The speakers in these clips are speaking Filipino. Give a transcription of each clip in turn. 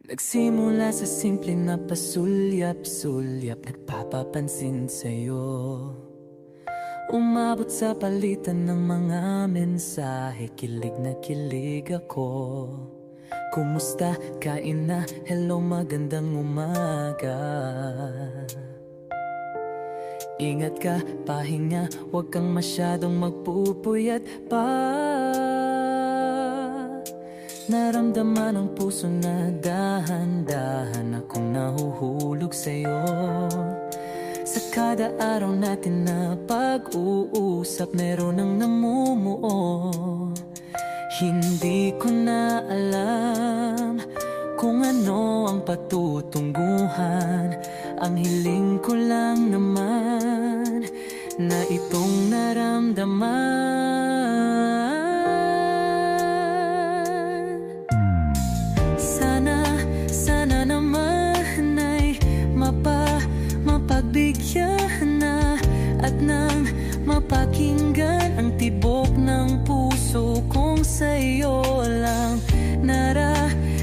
Nagsimula sa simple na pasulyap-sulyap, nagpapapansin sa'yo. Umabot sa palitan ng mga mensahe, kilig na kilig ako. Kumusta? Kain na? Hello, magandang umaga. Ingat ka, pahinga, huwag kang masyadong magpupuyat pa. Naramdaman ang puso na dahan-dahan akong nahuhulog sa'yo. Sa kada araw natin na pag-uusap, meron ang namumuo. Hindi ko na alam kung ano ang patutunguhan. Ang hiling ko lang naman na itong naramdaman. Sana naman ay mapagbigyan na at nang mapakinggan ang tibok ng puso kong sa'yo lang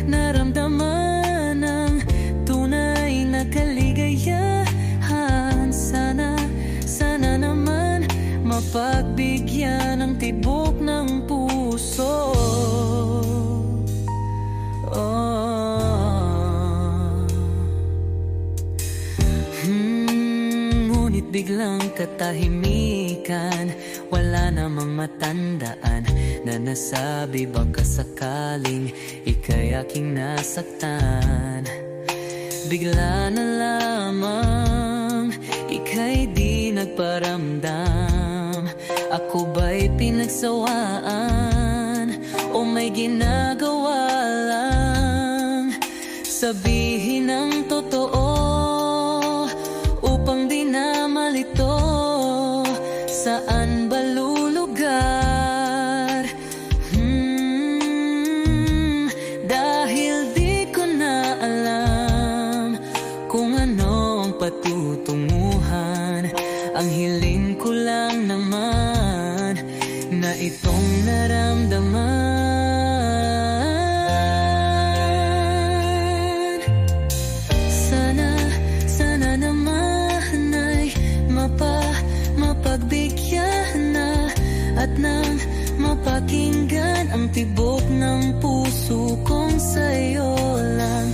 naramdaman ang tunay na kaligayahan. Sana naman mapagbigyan ang tibok ng puso. Ngunit biglang katahimikan, wala namang matandaan na nasabi baka sakaling ika'y aking nasaktan. Bigla na lamang ika'y di nagparamdam. Ako ba'y pinagsawaan o may ginagawa lang? Sabihin ang totoo upang di na malito. Saan ba lulugar? Dahil di ko na alam kung ano ang patutunguhan. Ang hiling ko lang naman na itong naramdaman. Sana naman ay mapagbigyan na at nang mapakinggan ang tibok ng puso kong sa'yo lang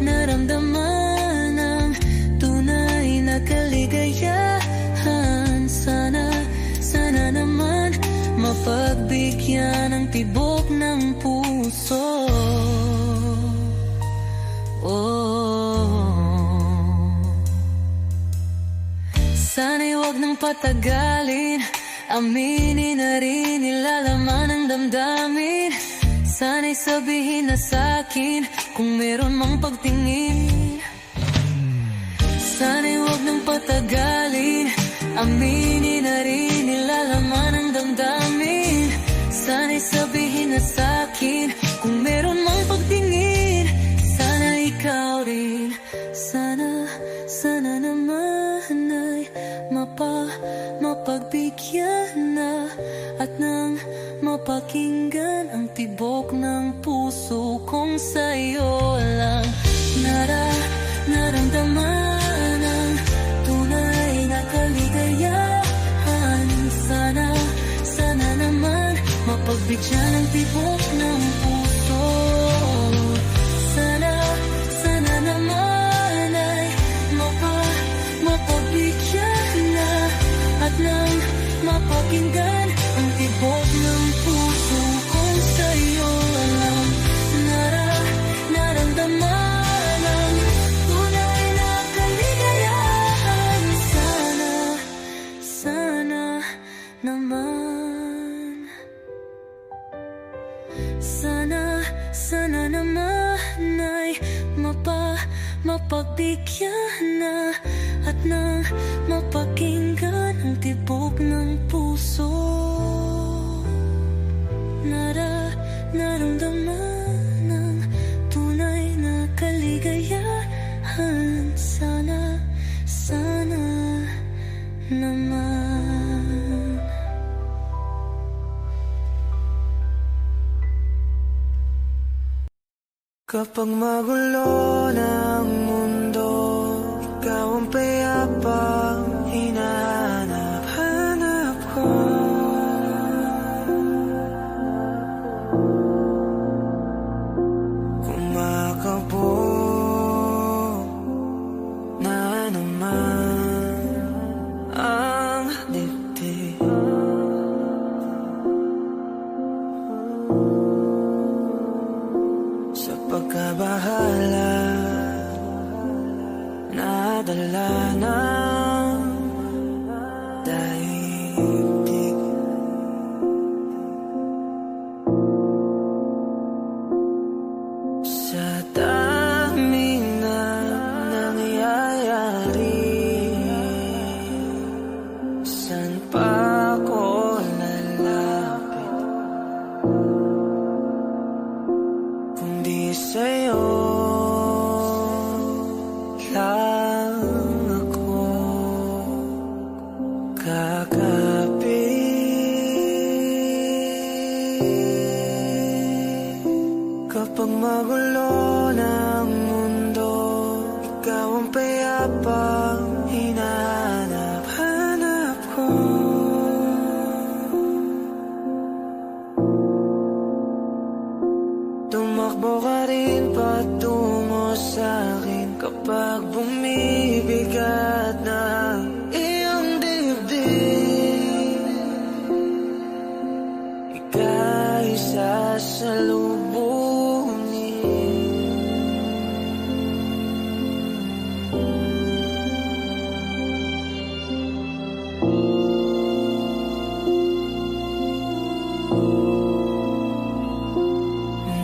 naramdaman ang tunay na kaligayahan. Sana naman mapagbigyan ang tibok ng puso. Sana'y huwag nang patagalin, aminin na rin nilalaman ng damdamin. Sana'y sabihin na sa'kin kung meron mang pagtingin. Sana'y huwag nang patagalin, aminin na rin nilalaman ng damdamin. Sana'y sabihin na sa'kin kung meron mang pagtingin. Sana ikaw rin, sana naman ay mapagbigyan na at nang mapakinggan ang tibok ng puso kong sa'yo lang naramdaman ang tunay na kaligayahan. Sana naman mapagbigyan ang tibok ng puso. Sana naman ay mapagbigyan na at nang mapakinggan ang tibok ng puso kong sa'yo lang naramdaman ang tunay na kaligayahan. Sana naman, sana naman ay mapagbigyan na at nang mapakinggan ang tibok ng puso. Naramdaman ang tunay na kaligayahan. Sana naman. Kapag magulo ng mundo, ikaw ang payapang hinahanap-hanap ko. Kumakabog na naman ang dibdib. Sa pagkabahala, nadala ng daigdig. Sa daming na nangyayari, saan pa ako lalapit kundi sa'yo lang ako kakapit. Kapag magulo ng mundo, ikaw ang payapang hinahanap-hanap ko. Tumakbo ka rin patungo sa'kin kapag bumibigat na iyong dibdib. Ika'y sasalubungin.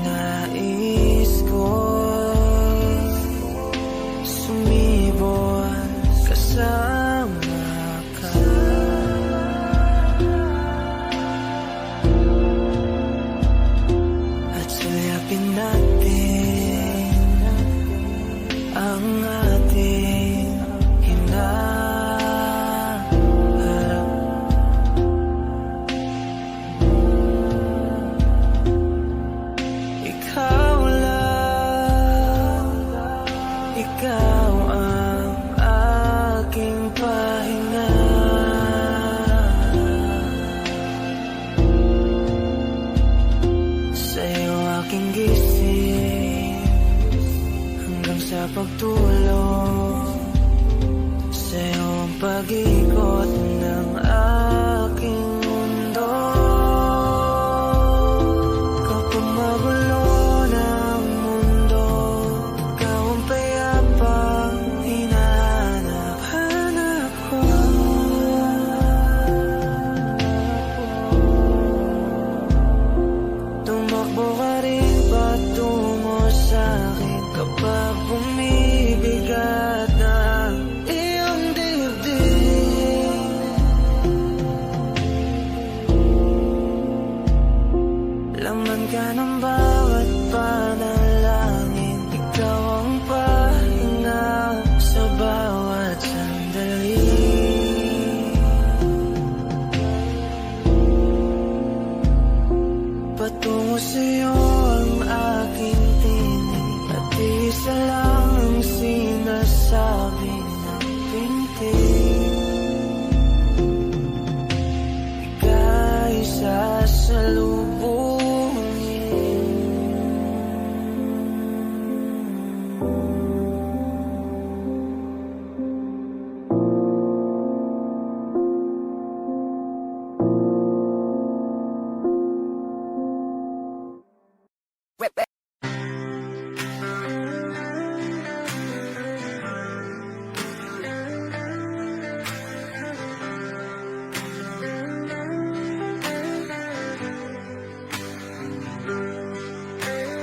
Nais ko'y sumibol kasama ka. At suyapin natin ang ating hinaharap. Ikaw lang, ikaw ang aking pahinga. Sa'yo aking gising hanggang sa pagtulog. Sa'yo ang pag-ikot ng aking mundo. Kapag magulo ng mundo, ikaw ang payapang hinahanap-hanap ko. Tumakbo ka rin patungo sa'kin kapag bumibigat na iyong dibdib. Laman ka ng bawat panalangin, ikaw ang pahinga sa bawat sandali. Patungo sa'yo ang aking tinig, at isa lang ang sinasabi ng pintig. Ika'y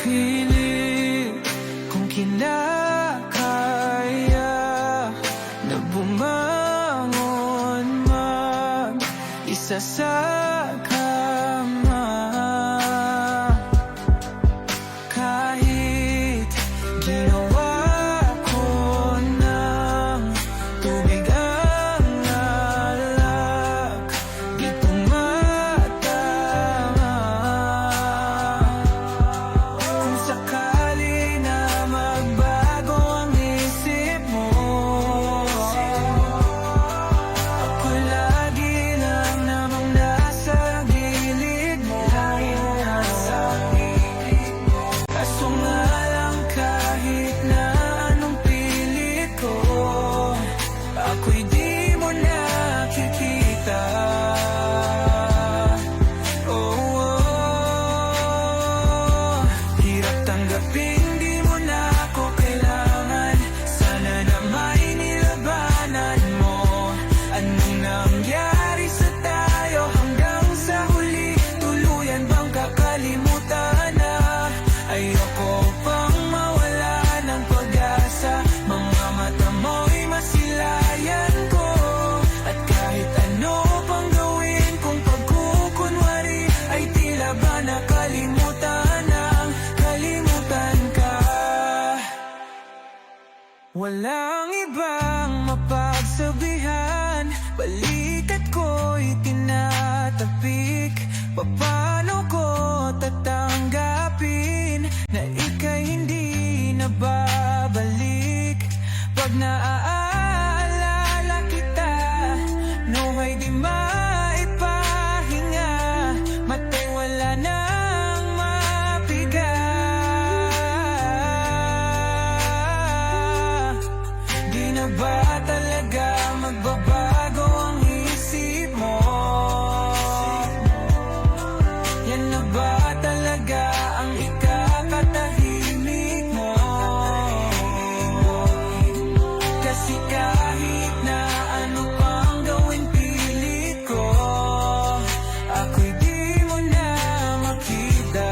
pilit kung kinakaya na bumangon mag-isa sa kama. Kahit ginawa ko ng tubig ang alak, di tumatama. Kung sakali Kaso nga lang kahit na anong pilit ko, ako'y di mo nakikita. Hirap tanggapin, di mo na ako kailangan. Sana na may nilabanan mo. Anong nangyari sa tayo hanggang sa huli? Tuluyan bang kakalimutan na? Ayoko pang mawala ng pag-asa. Mga mata mo'y masilayan ko. At kahit ano pang gawin kung pagkukunwari, ay tila ba nakalimutan ng kalimutan ka. Walang ibang mapagsabihan, balikat ko'y tinatapik. Paano ko tatanggapin na ika'y hindi na babalik? Pag naaalala kita, nawa'y di maipahinga. Mata'y wala nang mapiga. Di na ba talaga magbabago ang isip mo? Yan na ba talaga ang ikakatahimik mo? Kasi kahit na ano pang gawin pilit ko, ako'y di mo na makita.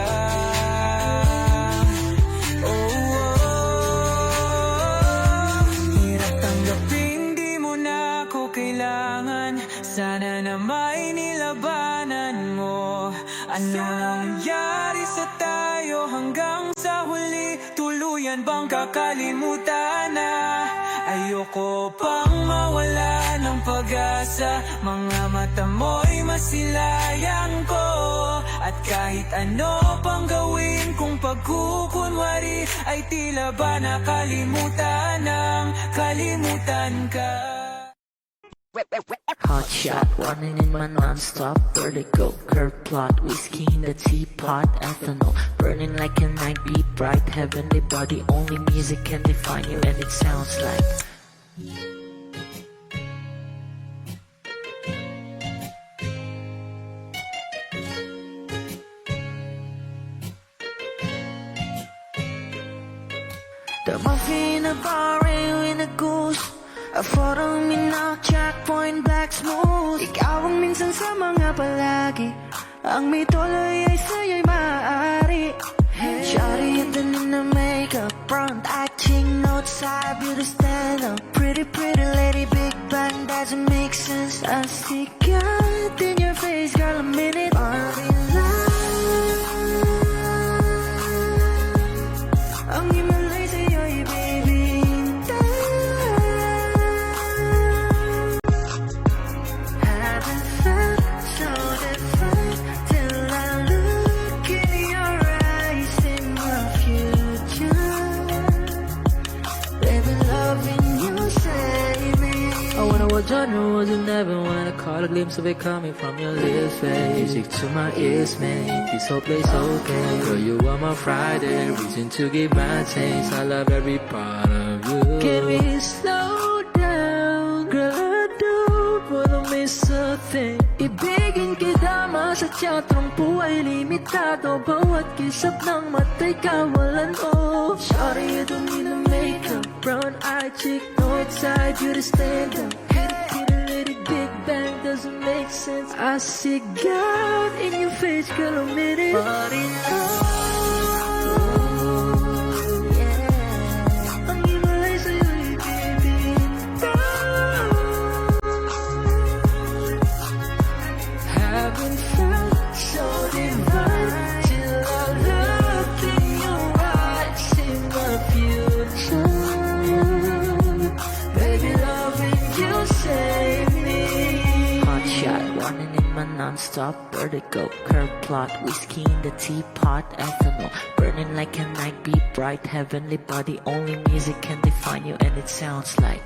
Hirap tanggapin, di mo na ako kailangan. Sana na may nilabanan mo. Ano nangyari sa tayo hanggang sa huli? Tuluyan bang kakalimutan na? Ayoko pang mawala ng pag-asa. Mga mata mo'y masilayan ko. At kahit ano pang gawin kung pagkukunwari, ay tila ba nakalimutan ng kalimutan ka. Hot shot, running in my non-stop vertigo. Curve plot, whiskey in the teapot, ethanol burning like a night beat, bright heavenly body. Only music can define you, and it sounds like the muffin in a bar, in a goose. A photo mina, checkpoint, black smooth. Ikaw ang minsan sa mga palagi. Ang may tuloy ay sa'yo'y maaari. Shawty in the Nina makeup, front acting, notes, side, beauty stand up. Pretty, pretty lady, big bang, doesn't make sense. I see God in your face, girl, a minute. Party life. Ang himalay sa'yo'y baby. Genre wasn't never when I caught a glimpse of it coming from your lips, babe. Music to my ears, make this whole place okay. Girl, you are my Friday, reason to give my taste. I love every part of you. Can we slow down, girl? I don't wanna miss a thing. Ibigin kita, masadya trangpo ay limitado. Bawat kisap ng mata'y kawalan mo. Sorry, you don't need to make up. Brown-eyed chick, north side, you to stand up. Big bang doesn't make sense. I see God in your face, girl, a minute. But enough. Yeah. Ang himalay sa'yo'y baby. Haven't felt so divine till I looked in your eyes, see my future. Baby, loving you save me. Hot shot, running in my non-stop vertigo. Curve plot, whiskey in the teapot, ethanol burning like a night beat, bright heavenly body. Only music can define you, and it sounds like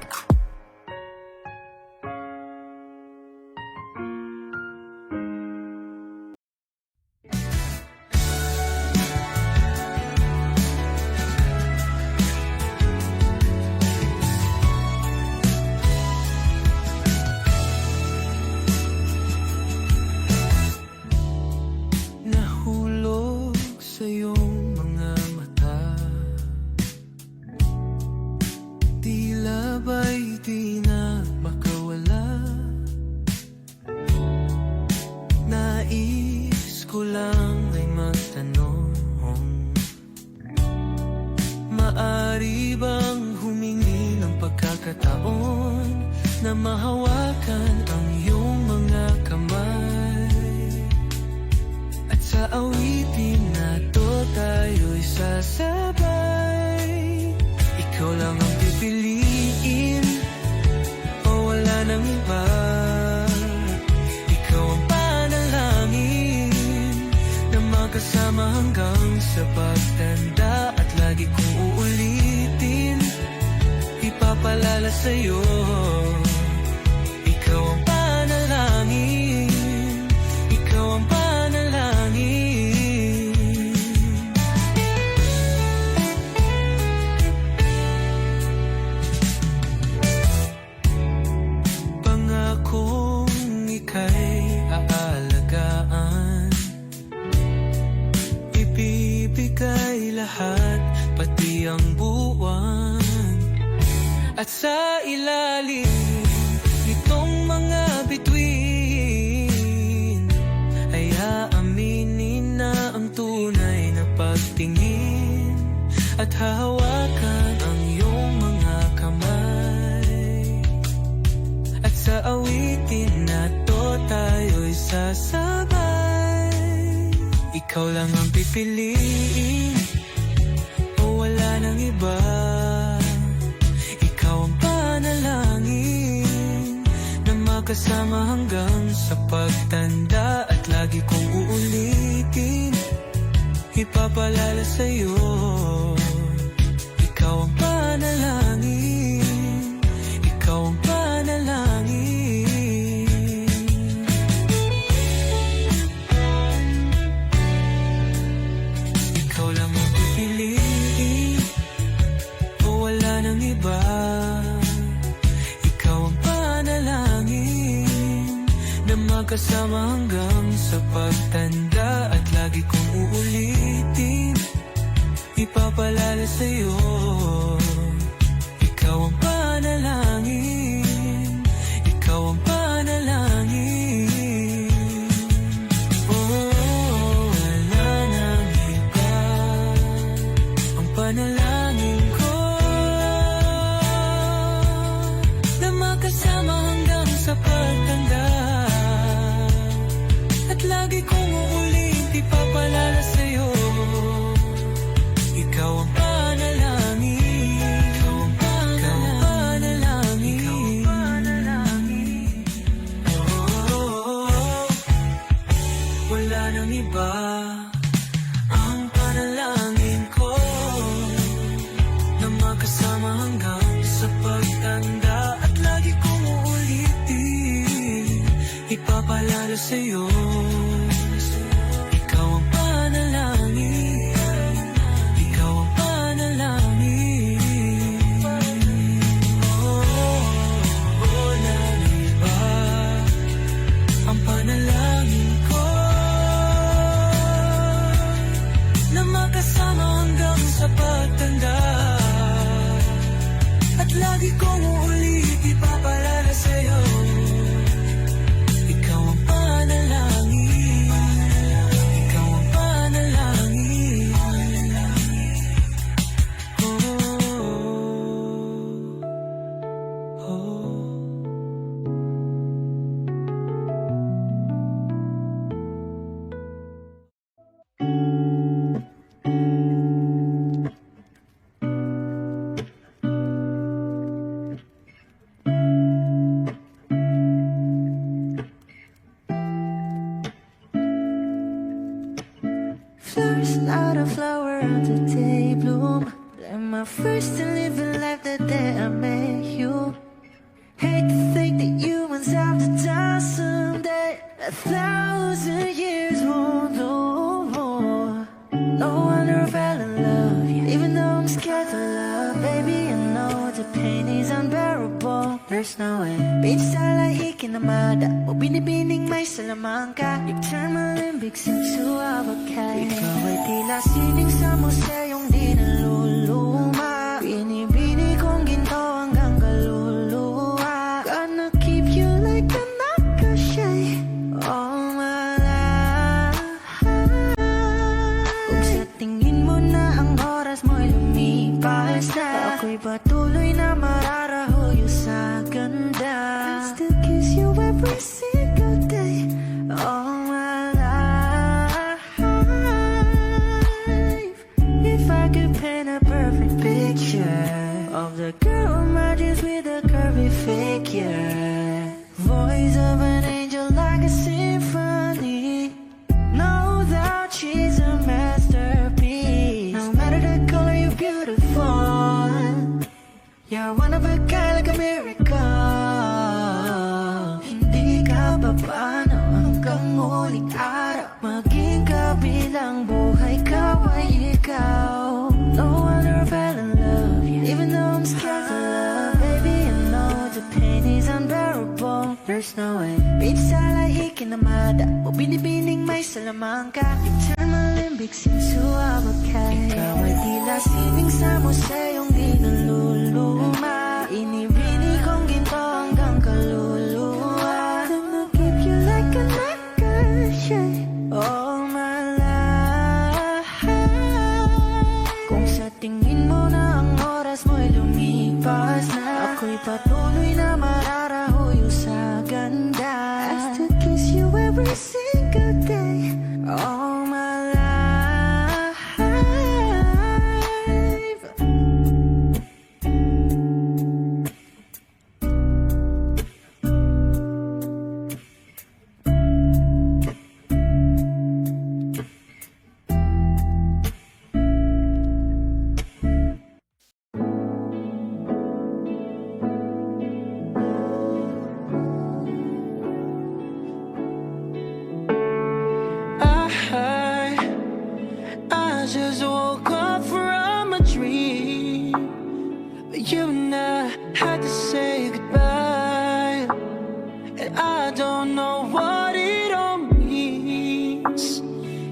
Maaari bang humingi ng pagkakataon na mahawakan ang iyong mga kamay? At sa awitin na to tayo'y sasabay. Ikaw lang ang pipiliin o wala nang iba. Ikaw ang panalangin na magkasama hanggang sa pagtanda. At lagi kong uulitin, ipapalala sa'yo. Ikaw ang panalangin, ikaw ang panalangin. Pangakong ika'y aalagaan, ibibigay lahat, pati ang buwan. At sa ilalim nitong mga bituin ay aaminin na ang tunay na pagtingin. At hahawakan ang iyong mga kamay. At sa awitin na to tayo'y sasabay. Ikaw lang ang pipiliin o wala nang iba. Ikaw ang panalangin na magkasama hanggang sa pagtanda. At lagi kong uulitin, ipapalala sa'yo. Ikaw ang panalangin, ikaw ang panalangin. Ikaw lang ang pipiliin o wala nang iba. Ikaw ang panalangin na magkasama hanggang sa pagtanda. At lagi kong uulitin, ipapalala sa'yo. Ikaw ang panalangin, ikaw ang panalangin. Oh, wala nang iba. Ang panalangin ko na makasama hanggang sa pagtanda. At lagi kong uulit, ipapalala sa'yo. Ikaw ang panalangin, ikaw ang panalangin, ikaw ang panalangin. Oh, wala nang iba. Ang panalangin ko na makasama hanggang sa pagtanda. At lagi kong uulitin, ipapalala sa'yo. Ikaw ang panalangin, ikaw ang panalangin. Wala nang iba. Ang panalangin ko na makasama hanggang sa pagtanda. At lagi kong uulit, ipapalala sa'yo. Ikaw ang panalangin, ikaw ang panalangin. Oh, oh. Flowers, not a flower on the day bloom. Like my first to live a life the day I met you. Hate to think that humans have to die someday. 1,000 years won't know. No wonder I fell in love, even though I'm scared to love. Baby, I know the pain is unbearable. There's no way. Bitch, salay ikinamada. O binibining may salamangka. You turn my limbics into avocado. Ikaw ay tila sining sa museyong di naluluma. Binibini kong ginto hanggang kaluluwa. Gonna keep you like a nakashay all my life. Kung sa tingin mo na ang oras mo'y lumipas, lumipas na. Ako'y patuloy na mararahuyo sa ganda. I still kiss you every single day all my life. If I could paint a perfect picture of the girl in my dreams with a curvy figure, voice of an angel like a symphony, no doubt she's a masterpiece. No matter the color, you're beautiful. You're one of a kind, like a miracle. Hindi ka papaano hanggang muling araw, maging kabilang buhay ka ay ikaw. No wonder I fell in love, even though I'm scared to love. Baby, I know the pain is unbearable. There's no way Pinsala ikinamada o binibining may salamang ka. You turn my limbic into a bouquet. Ikaw ay tila sining sa museyong di naluluma. Inibini kong ginto hanggang kaluluwa. Gonna keep you like a necklace all my life. Kung sa tingin mo na ang oras mo'y lumipas na, ako'y patuloy na mararahuyo sa ganda. I still kiss you every single day all my life. I just woke up from a dream. You and I had to say goodbye, and I don't know what it all means.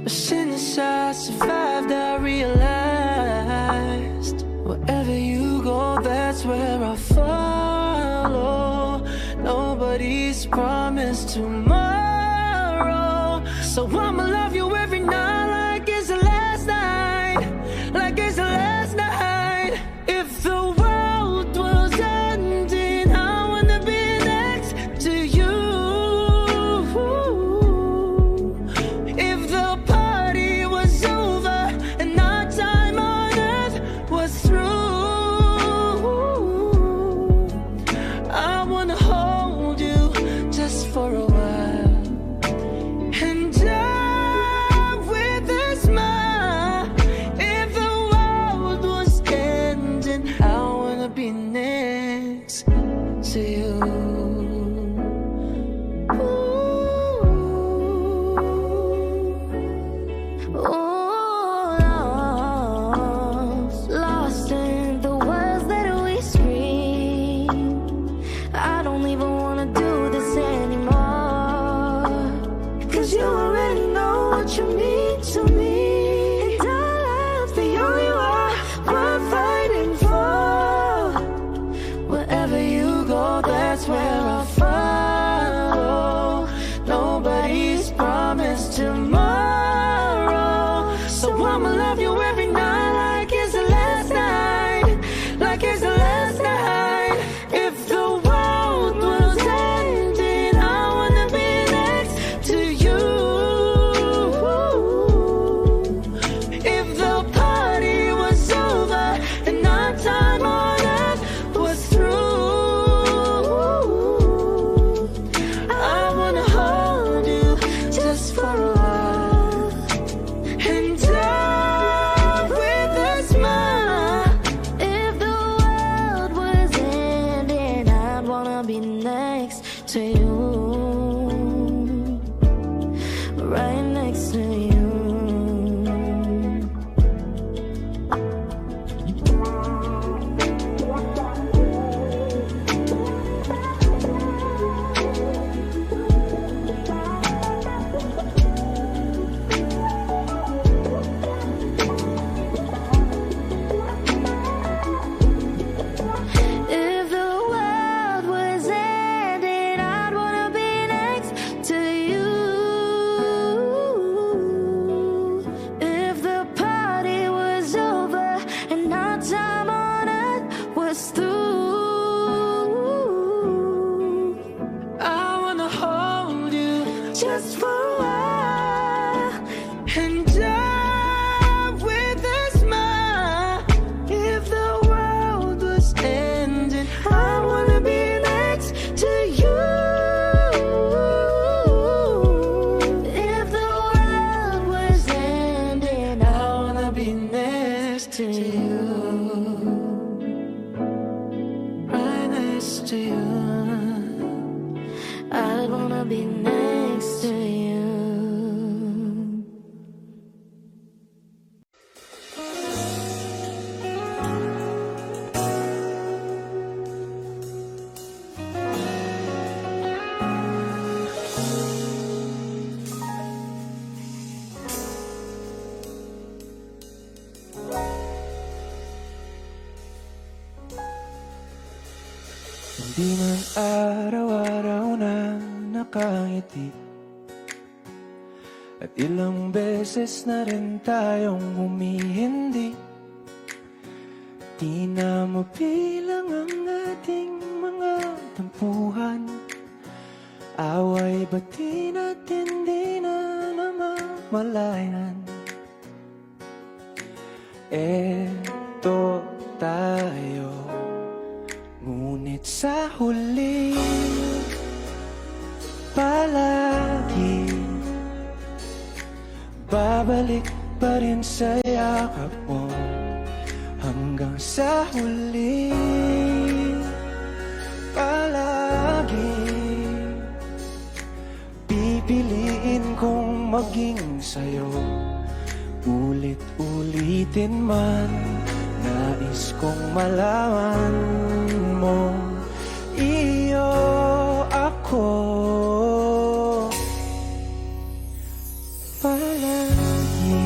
But since I survived, I realized wherever you go, that's where I follow. Nobody's promised tomorrow, so I'ma love you every night like it's the last night, like it's the last night. If the world was ending, I wanna be next to you. If the party was over and our time on earth was through, I wanna hold you just for a while. And I us through. I wanna hold you Just for a while. and die with a smile. If the world was ending, I wanna be next to you. If the world was ending, I wanna be next to you. Right next to you. I wanna be next to you. Hindi man araw-araw na nakangiti, at ilang beses na rin tayong humihindi. Di na mabilang ang ating mga tampuhan. Away bati natin di na namamalayan. Eto tayo, ngunit sa huli palagi babalik pa rin sa yakap mo. Hanggang sa huli palagi pipiliin kong maging sa'yo. Ulit-ulitin man, nais kong malaman mo, iyo ako palagi.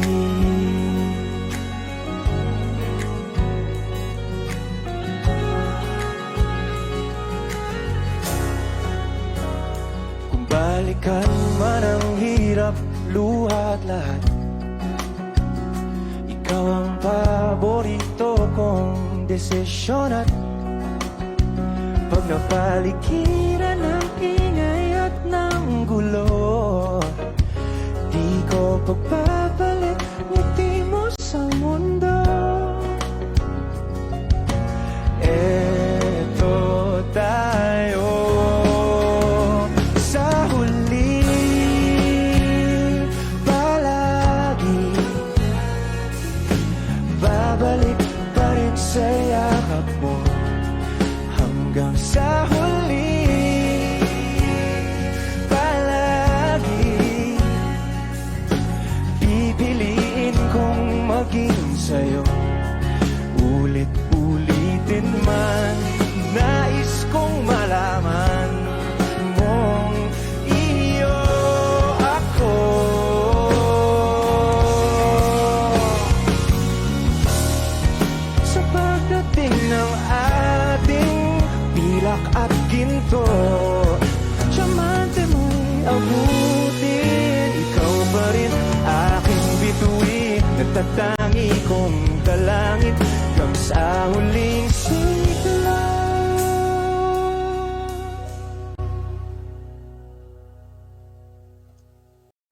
Kung balikan man ang hirap, luha at lahat, ikaw ang paborito kong desisyon. At pag napaligiran ng ingay at ng gulo, di ko pagpapalit ngiti mo sa mundo. Eto tayo sa huli palagi, babalik pa rin sa yakap mo. Hanggang sa huli palagi pipiliin kong maging sa'yo. Ulit-ulitin man, nais kong malaman mong iyo ako. Sa pagdating ng ating pilak at ginto, diamante mo'y abutin. Ikaw pa rin aking bituin, nagtatangi kong dalangin hanggang sa huling sigla.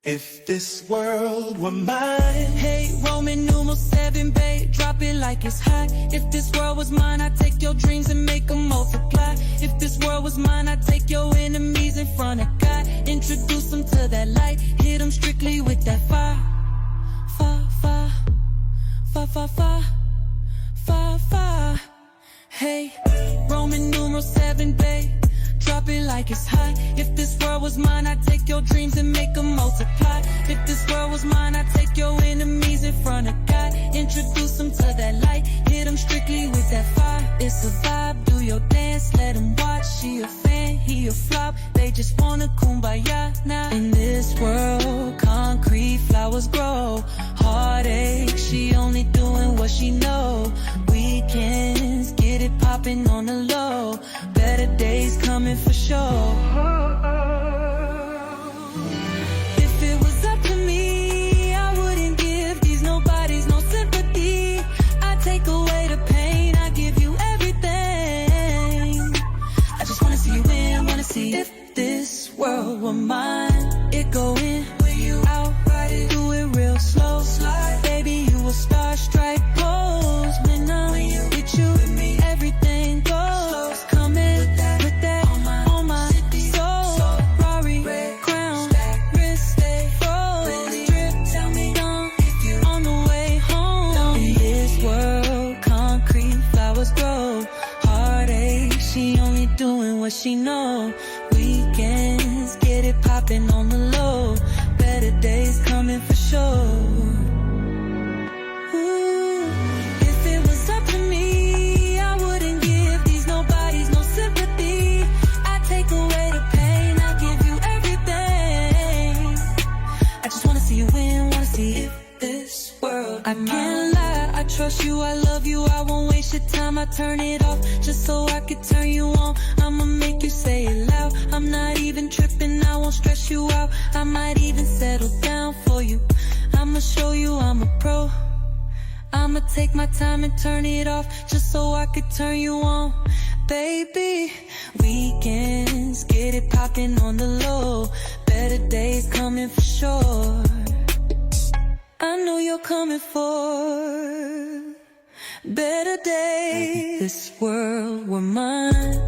If this world were mine, Hey, Roman numeral 7, babe, drop it like it's hot. If this world was mine, I'd take your dreams and make them multiply. If this world was mine, I'd take your enemies in front of God, introduce them to that light, hit them strictly with that fire. Fire, fire, fire, fire, fire, fire, fire. Hey, Roman numeral 7, babe, drop it like it's hot. If this world was mine, I'd take your dreams and make them multiply. If this world was mine, I'd take your enemies in front of God, introduce them to that light, hit them strictly with that fire. It's a vibe, do your dance, let them watch. She a fan, he a flop, they just wanna kumbaya now. In this world, concrete flowers grow, heartache, she only doing what she know. Weekends, get it popping on the low, better days coming for sure. If it was up to me, I wouldn't give these nobodies no sympathy. I take away the pain, I give you everything. what she know. Weekends, get it poppin' on the low. Better days coming for sure. Ooh, if it was up to me, I wouldn't give these nobodies no sympathy. I take away the pain, I give you everything. I just wanna see you win, wanna see if this world. I can't lie, I trust you, I love you, I won't waste your time. I turn it off just so I could turn you on. I'ma make you say it loud. I'm not even tripping, I won't stress you out. I might even settle down for you. I'ma show you I'm a pro. I'ma take my time and turn it off just so I could turn you on. Baby, weekends, get it poppin' on the low. Better days coming for sure. I know you're coming for better days. This world were mine.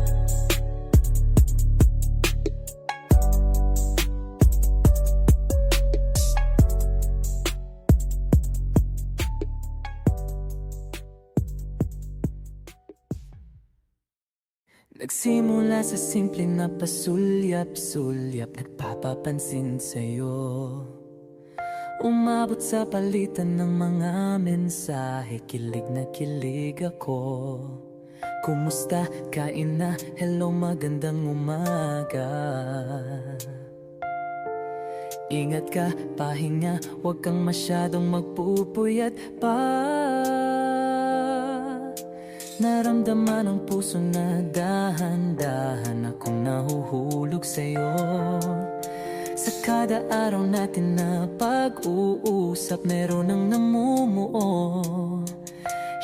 Nagsimula sa simple na pasulyap-sulyap, nagpapapansin sa'yo. Umabot sa palitan ng mga mensahe, kilig na kilig ako. Kumusta? Kain na? Hello, magandang umaga. Ingat ka, pahinga, huwag kang masyadong magpupuyat pa. Naramdaman ang puso na dahan-dahan akong nahuhulog sa'yo. Sa kada araw natin na pag-uusap, meron ang namumuo.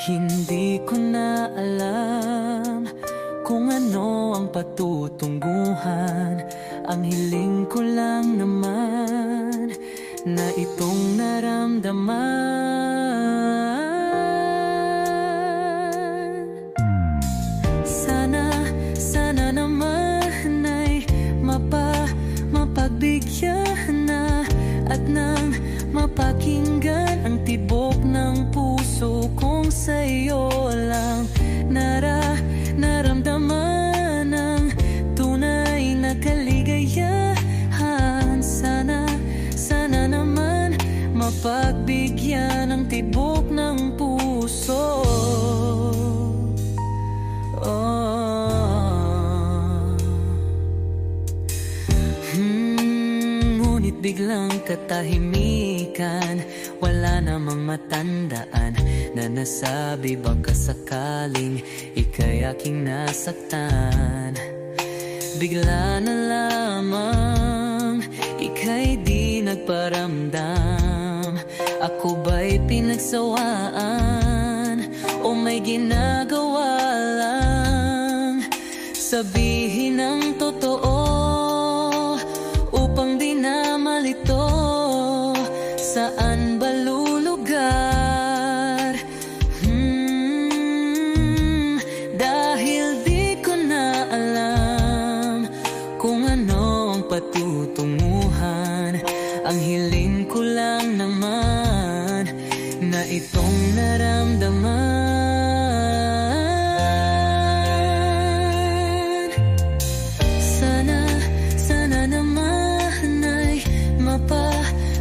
Hindi ko na alam kung ano ang patutunguhan. Ang hiling ko lang naman na itong naramdaman. Sana naman ay mapagbigyan na at nang mapakinggan ang tibok ng puso kong sa'yo lang naramdaman ang tunay na kaligayahan. Sana naman mapagbigyan ang tibok ng puso. Ngunit biglang katahimikan, wala namang matandaan na nasabi baka sakaling ika'y aking nasaktan. Bigla na lamang ika'y di nagparamdam. Ako ba'y pinagsawaan o may ginagawa lang? Sabihin ang totoo upang di na malito. Saan ba lulugar? Dahil di ko na alam kung ano ang patutunguhan. Ang hiling ko lang naman na itong naramdaman. Sana naman ay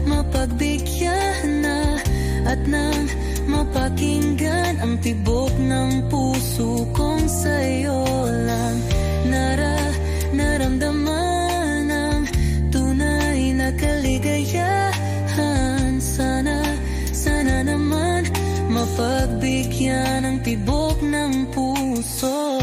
mapagbigyan na at nang mapakinggan ang tibok ng puso kong sa'yo lang naramdaman ang tunay na kaligayahan. Sana naman mapagbigyan ang tibok ng puso.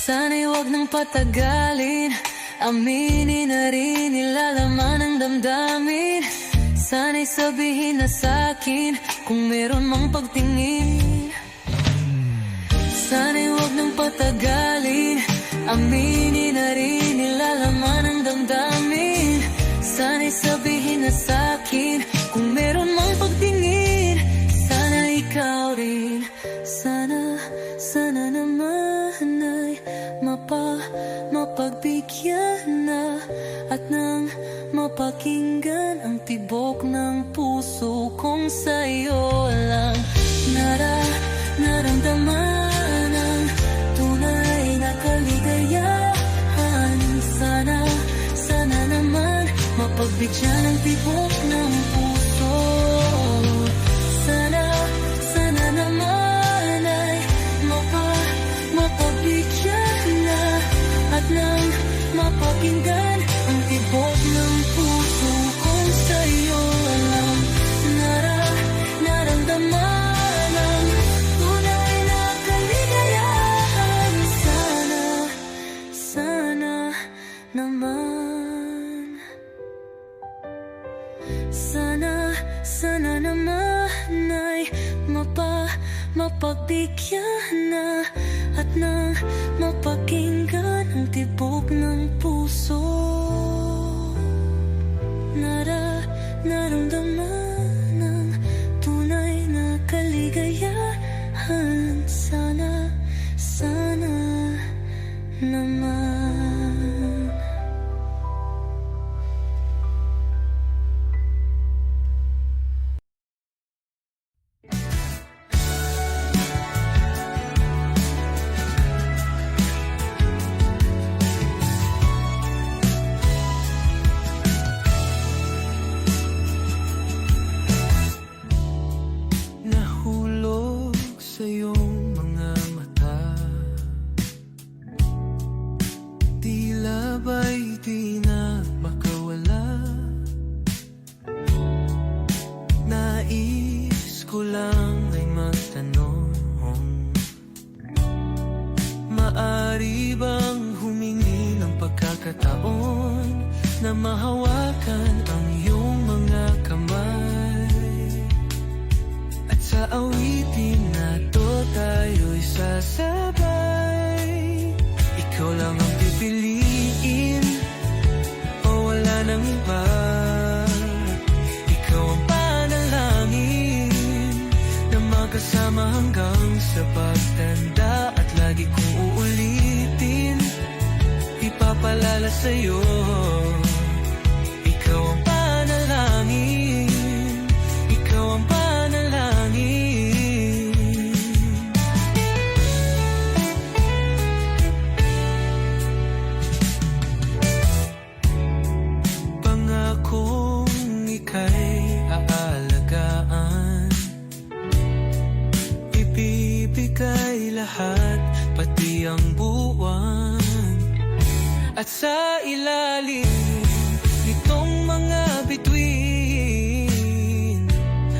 Sana'y wag nang patagalin, aminin na rin nilalaman ng damdamin. Sana'y sabihin na sa'kin kung meron mang pagtingin. Sana'y wag nang patagalin, aminin na rin nilalaman ng damdamin. Sana'y sabihin na sa'kin kung meron mang pagtingin. Sana ikaw rin, sana naman ay mapagbigyan na at nang mapakinggan ang tibok ng puso kong sa'yo lang mapagbigyan ang tibok ng puso. Sana, sana naman ay mapagbigyan na at nang mapakinggan ang tibok ng puso kung sa'yo alam naramdaman ang tunay na kaligayahan. Sana, sana naman. Sana, sana naman ay mapagbigyan na at nang mapakinggan ang tibok ng puso. Naramdaman ang tunay na kaligayahan. Sana, sana naman. Nahulog sa iyong mga mata, tila ba'y di na makawala. Nais ko lang ay magtanong, maari bang humingi ng pagkakataon na mahawakan ang iyong mga kamay? At sa awitin na to tayo'y sasabay. Ikaw lang ang pipiliin o wala nang iba. Ikaw ang panalangin na magkasama hanggang sa pagtanda. At lagi kong uulitin, ipapalala sa'yo. Ikaw ang panalangin, ikaw ang panalangin. Pangakong ika'y aalagaan, ibibigay lahat, pati ang buwan. At sa ilalim nitong mga bituin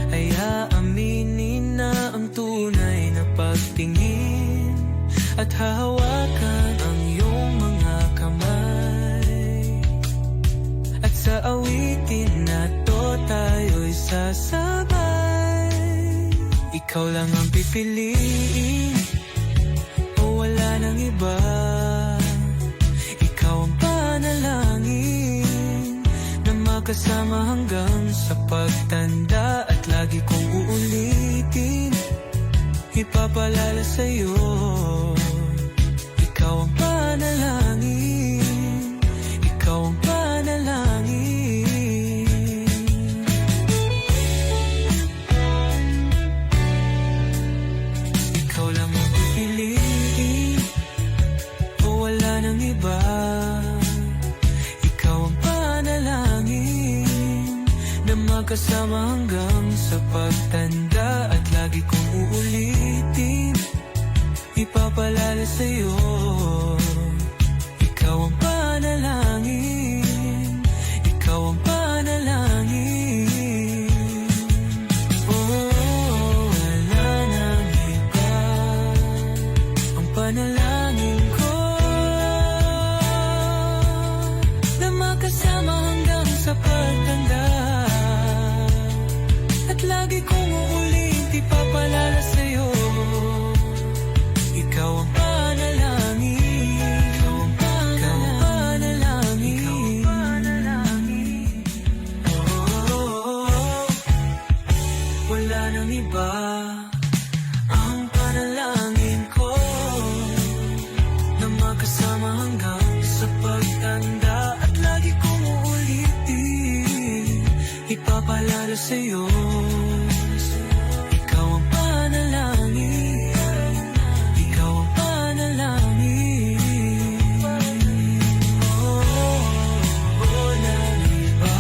ay aaminin na ang tunay na pagtingin at hahawakan ang iyong mga kamay. At sa awitin na to tayo'y sasabay. Ikaw lang ang pipiliin o wala nang iba. Ikaw ang panalangin na magkasama hanggang sa pagtanda. At lagi kong uulitin, ipapalala sa'yo. Ikaw ang panalangin, ikaw ang panalangin. Ikaw lang ang pipiliin o wala nang iba. Ikaw ang panalangin na magkasama hanggang sa pagtanda. At lagi kong uulitin, ipapalala sa'yo. Ikaw ang panalangin, ikaw ang panalangin. Oh, wala nang iba, ang panalangin ko na makasama hanggang sa pagtanda. At lagi kong uulit, ipapalala sa'yo. Ikaw ang panalangin, ikaw ang panalangin, ikaw ang panalangin. Oh, wala nang iba, ang panalangin ko na makasama hanggang sa pagtanda. At lagi kong uulitin, ipapalala sa'yo. Ikaw ang panalangin, ikaw ang panalangin. Oh, wala nang iba,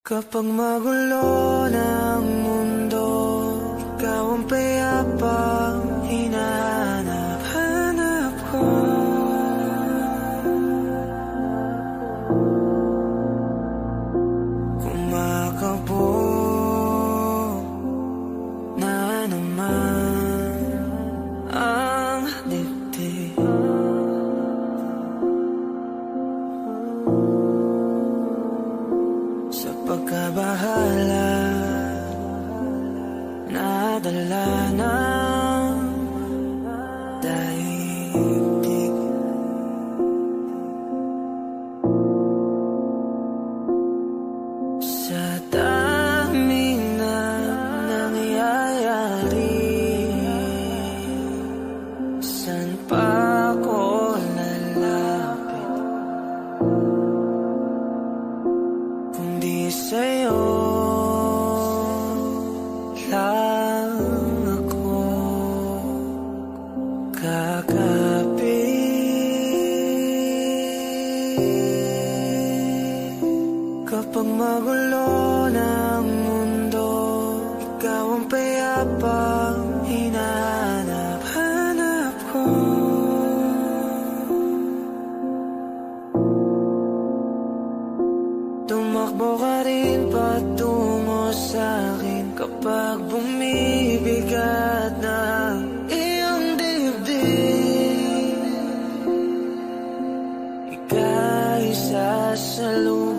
Kapag magulo ng mundo, ikaw ang payapang hinahanap-hanap ko. Kumakabog na naman ang dibdib. Sa pagkabahala, nadala ng daigdig. Sa daming na nangyayari, saan pa ako lalapit kundi sa'yo lang ako kakapit. Kapag magulo ng mundo, ikaw ang payapang hinahanap-hanap ko. Tumakbo ka rin patungo sa'kin kapag bumibigat na iyong dibdib. Ika'y sasalubungin.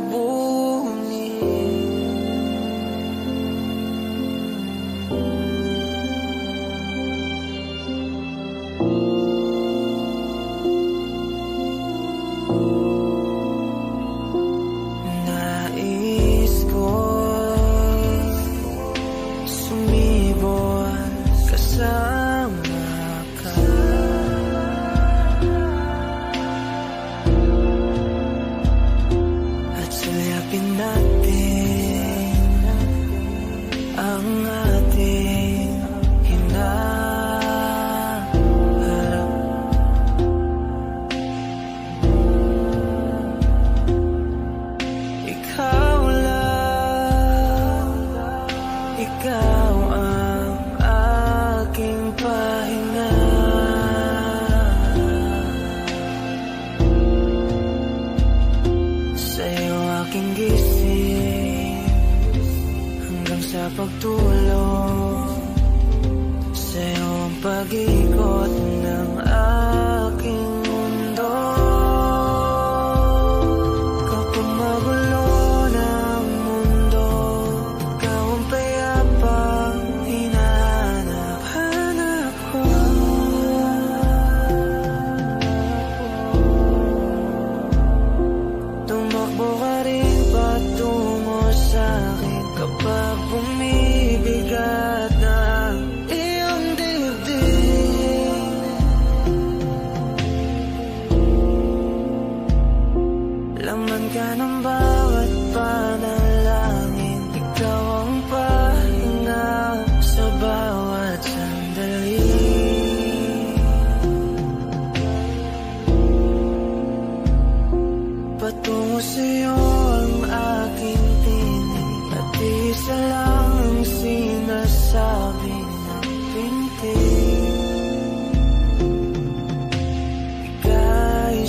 Nais ko sumibol kasama ka. At sulyapin natin ang ating hinaharap. Ikaw lang, ikaw ang aking pahinga. Sa'yo aking gising hanggang sa pagtulog. Sa'yo ang pag-ikot ng aking mundo. Kapag magulo ng mundo, ikaw ang payapang hinahanap-hanap ko. Tumakbo ka rin patungo sa'kin kapag bumibigat na iyong dibdib. Laman ka ng bawat panalangin, ikaw ang pahinga sa bawat sandali. Patungo sa'yo ang aking tinig, at isa lang ang sinasabi ng pintig. Ika'y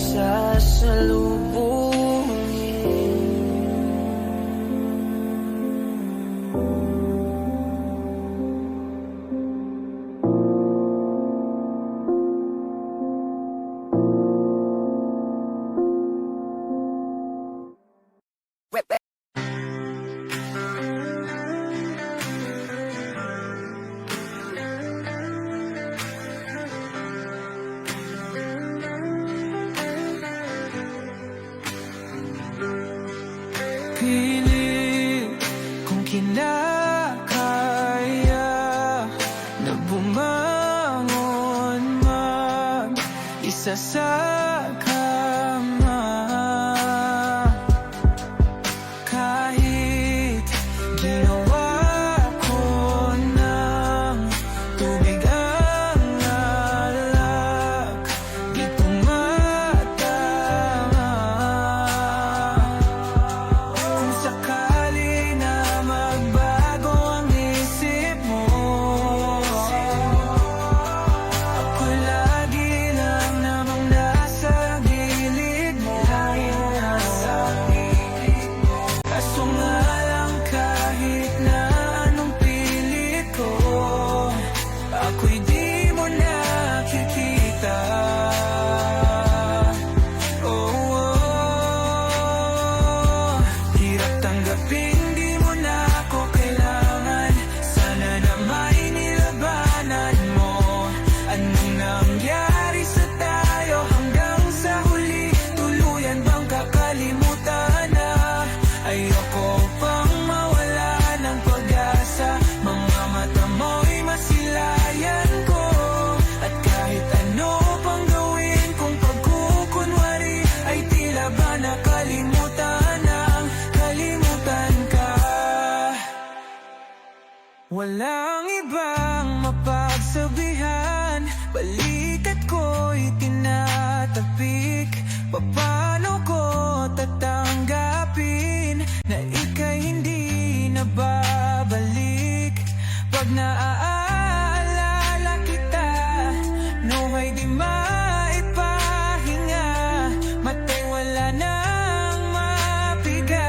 Pilit kung kinakaya na bumangon mag-isa sa kama. Kahit ginawa ko ng tubig ang alak, di tumatama. Kung sakali Walang ibang mapagsabihan, balikat ko'y tinatapik. Paano ko tatanggapin na ika'y hindi na babalik? Pag naaalala kita, nawa'y di maipahinga, mata'y wala nang mapiga.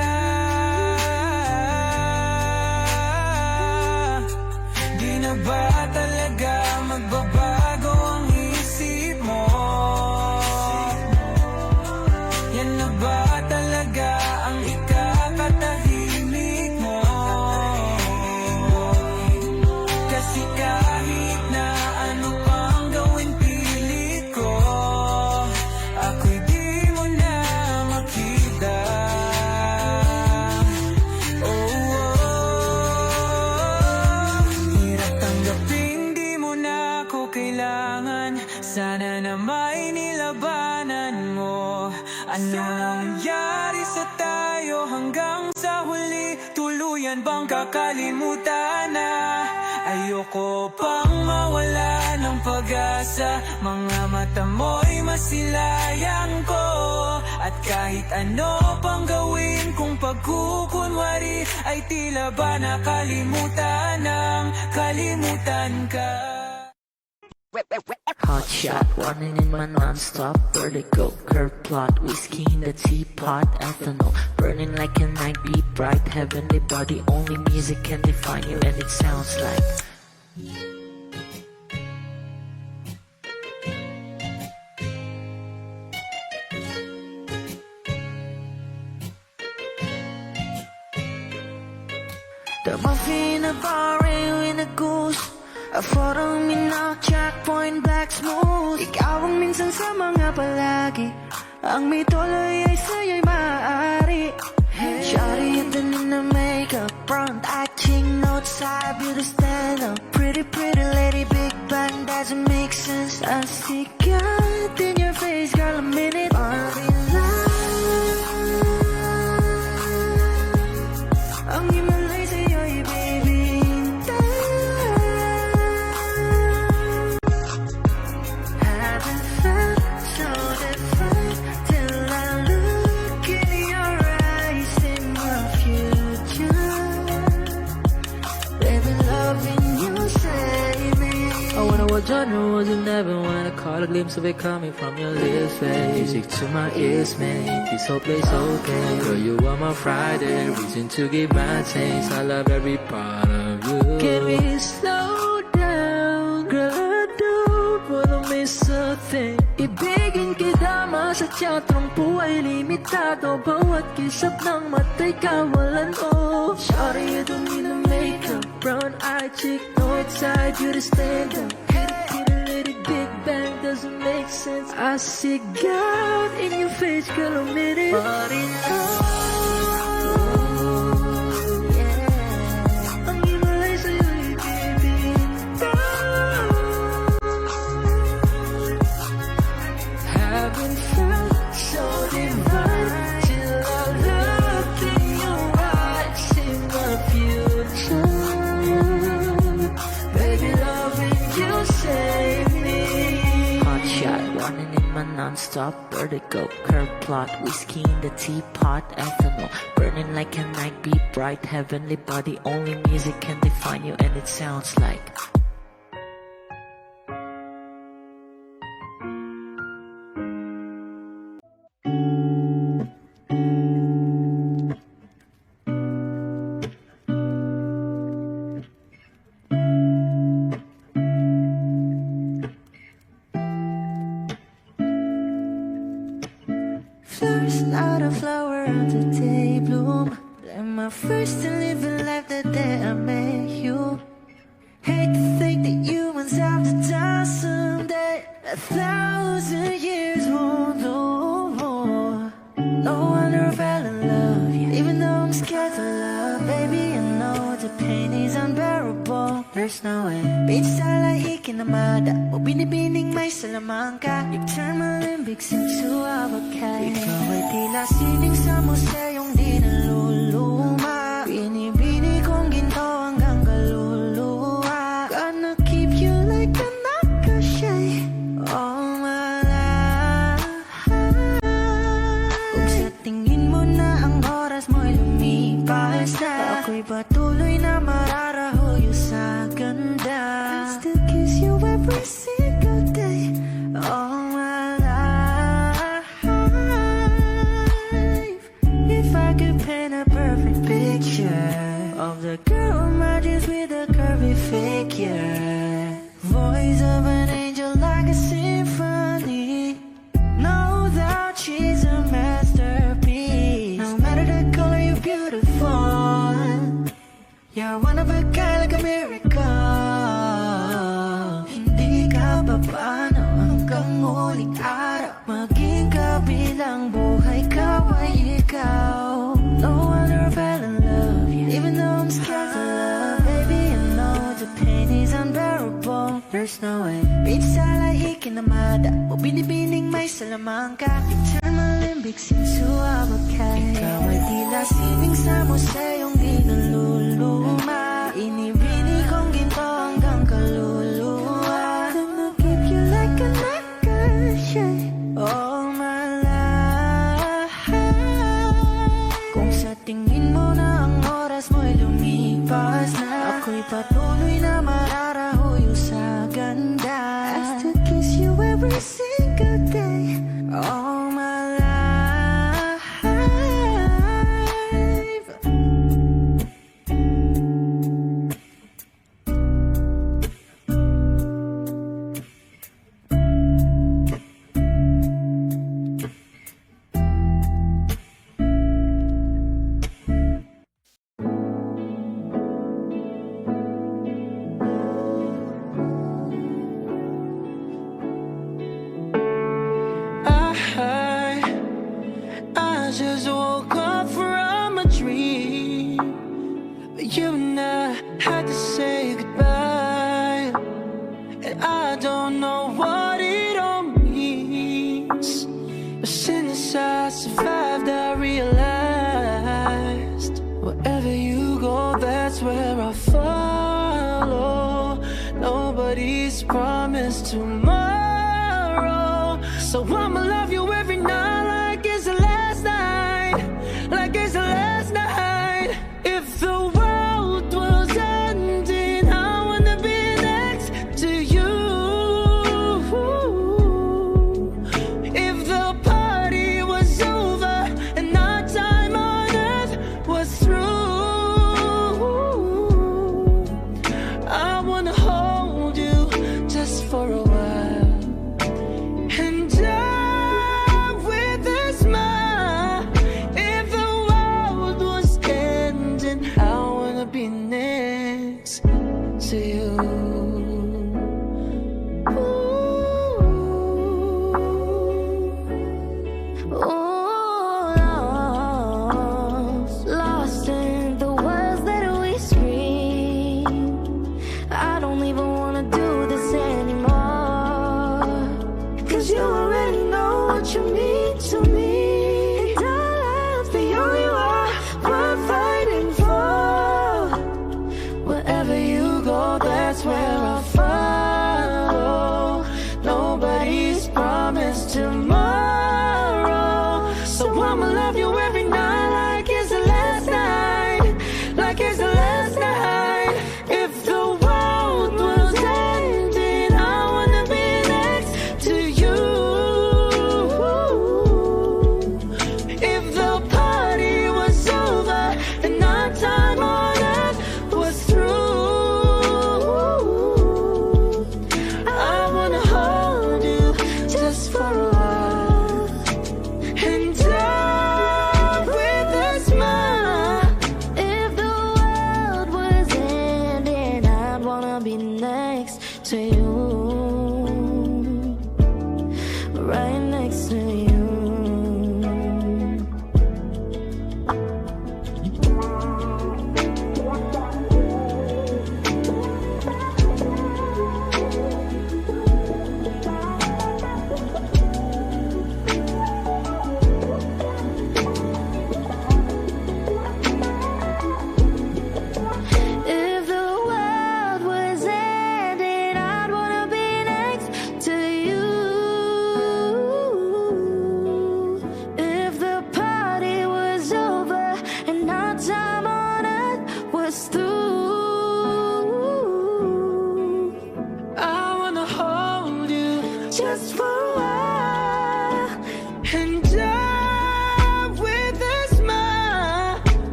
Di na ba talaga magbabago ang isip mo? Yan na ba talaga ang ikakatahimik mo? Kasi kahit na ano pang gawin pilit ko, ako'y di mo na makita. Hirap tanggapin, di mo na ako kailangan. Sana na may nilabanan mo. Ano nangyari sa tayo hanggang sa huli? Tuluyan bang kakalimutan na? Ayoko pang mawala ng pag-asa. Mga mata mo'y masilayang ko. At kahit ano pang gawin kung pagkukunwari, ay tila ba nakalimutan ng kalimutan ka. Hot shot, running in my non-stop vertigo. Curve plot, whiskey in the teapot, ethanol burning like a night beat, bright heavenly body. Only music can define you, and it sounds like. The muffin, a bar, in a goose. A photo mina, checkpoint, black smooth. Ikaw ang minsan sa mga palagi. Ang may tuloy ay sa'yo'y maaari. Shawty and then in the makeup, front acting, notes, side, beauty stand up. Pretty, pretty lady, big bang, doesn't make sense. I see God in your face, girl, a minute. Ang himalay sa'yo'y baby. Haven't felt so different till I look in your eyes in my future. Baby, loving you save me. I wonder what genre was in heaven when I caught a glimpse of it coming from your lips, babe. Music to my ears, make this whole place okay. Girl, you are my Friday, reason to give my taste. I love every part of you. Can we slow down, girl? I don't wanna miss a thing. Ibigin kita, masadya trangpo ay limitado. Bawat kisap ng mata'y kawalan mo. Sorry, you don't need a makeup. Brown eye chick, north side, you to stand up. Pretty lady, big bang, doesn't make sense. I see God in your face, girl, a minute. But in ang himalay sa'yo'y baby. Haven't felt so divine till I look in your eyes in my future. Baby, loving you save me. Hot shot, running in my non-stop vertigo. Curve plot, whiskey in the teapot, ethanol burning like a night beat, bright heavenly body. Only music can define you, and it sounds like. Flowers, not a flower of the day bloom. Like my first to live a life that day I met you. Hate to think that humans have to die someday. 1,000 years won't do. No wonder I fell in love, yeah. Even though I'm scared to love, baby, I know the pain is unbearable. There's no way. Beach style ay ikinamada. O binibining may salamangka. You turn my limbics into avocado. Ikaw ay tila sining sa museyong di naluluma. Binibini kong ginto hanggang kaluluwa. Ako'y patuloy na mararahuyo sa ganda. I still kiss you every single day all my life. If I could paint a perfect picture of the girl in my dreams with a curvy figure, voice of an angel like a symphony, no doubt she's a masterpiece. No matter the color, you're beautiful. You're one of a kind, like a miracle. Hindi ka papaano hanggang muling araw, maging kabilang buhay ka ay ikaw. No wonder I fell in love, even though I'm scared to love. Baby, I know the pain is unbearable. There's no way Bitch sa lahi kinamada o binibining may salamang ka. Eternal limbic sensual kay ikaw ay tila sining sa museyong di naluluma. Inibini kong ginto hanggang kaluluwa. Gonna keep you like a necklace all my life. Kung sa tingin mo na ang oras mo'y lumipas na, ako'y patuloy na mararahuyo sa ganda. I still kiss you every single day all my life. I just woke up from a dream. You and I had to say goodbye, and I don't know what it all means. But since I survived, I realized wherever you go, that's where I follow. Nobody's promised tomorrow, so I'ma love you every night like it's the last night, like it's the last night. If the world was ending, I wanna be next to you. If the party was over and our time on earth was through, I wanna hold you just for a while. And I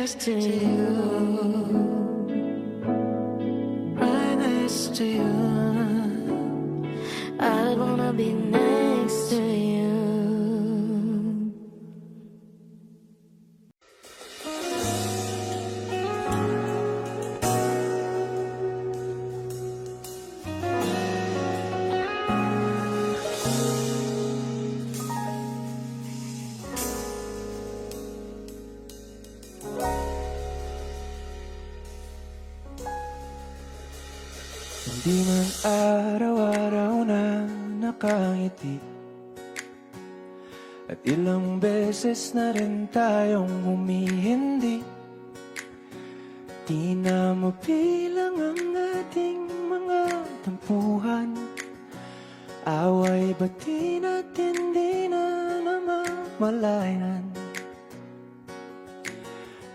next to you, right next to you. I wanna be next to you. Hindi man araw-araw na nakangiti, at ilang beses na rin tayong humihindi. Di na mabilang ang ating mga tampuhan, away bati natin di na namamalayan.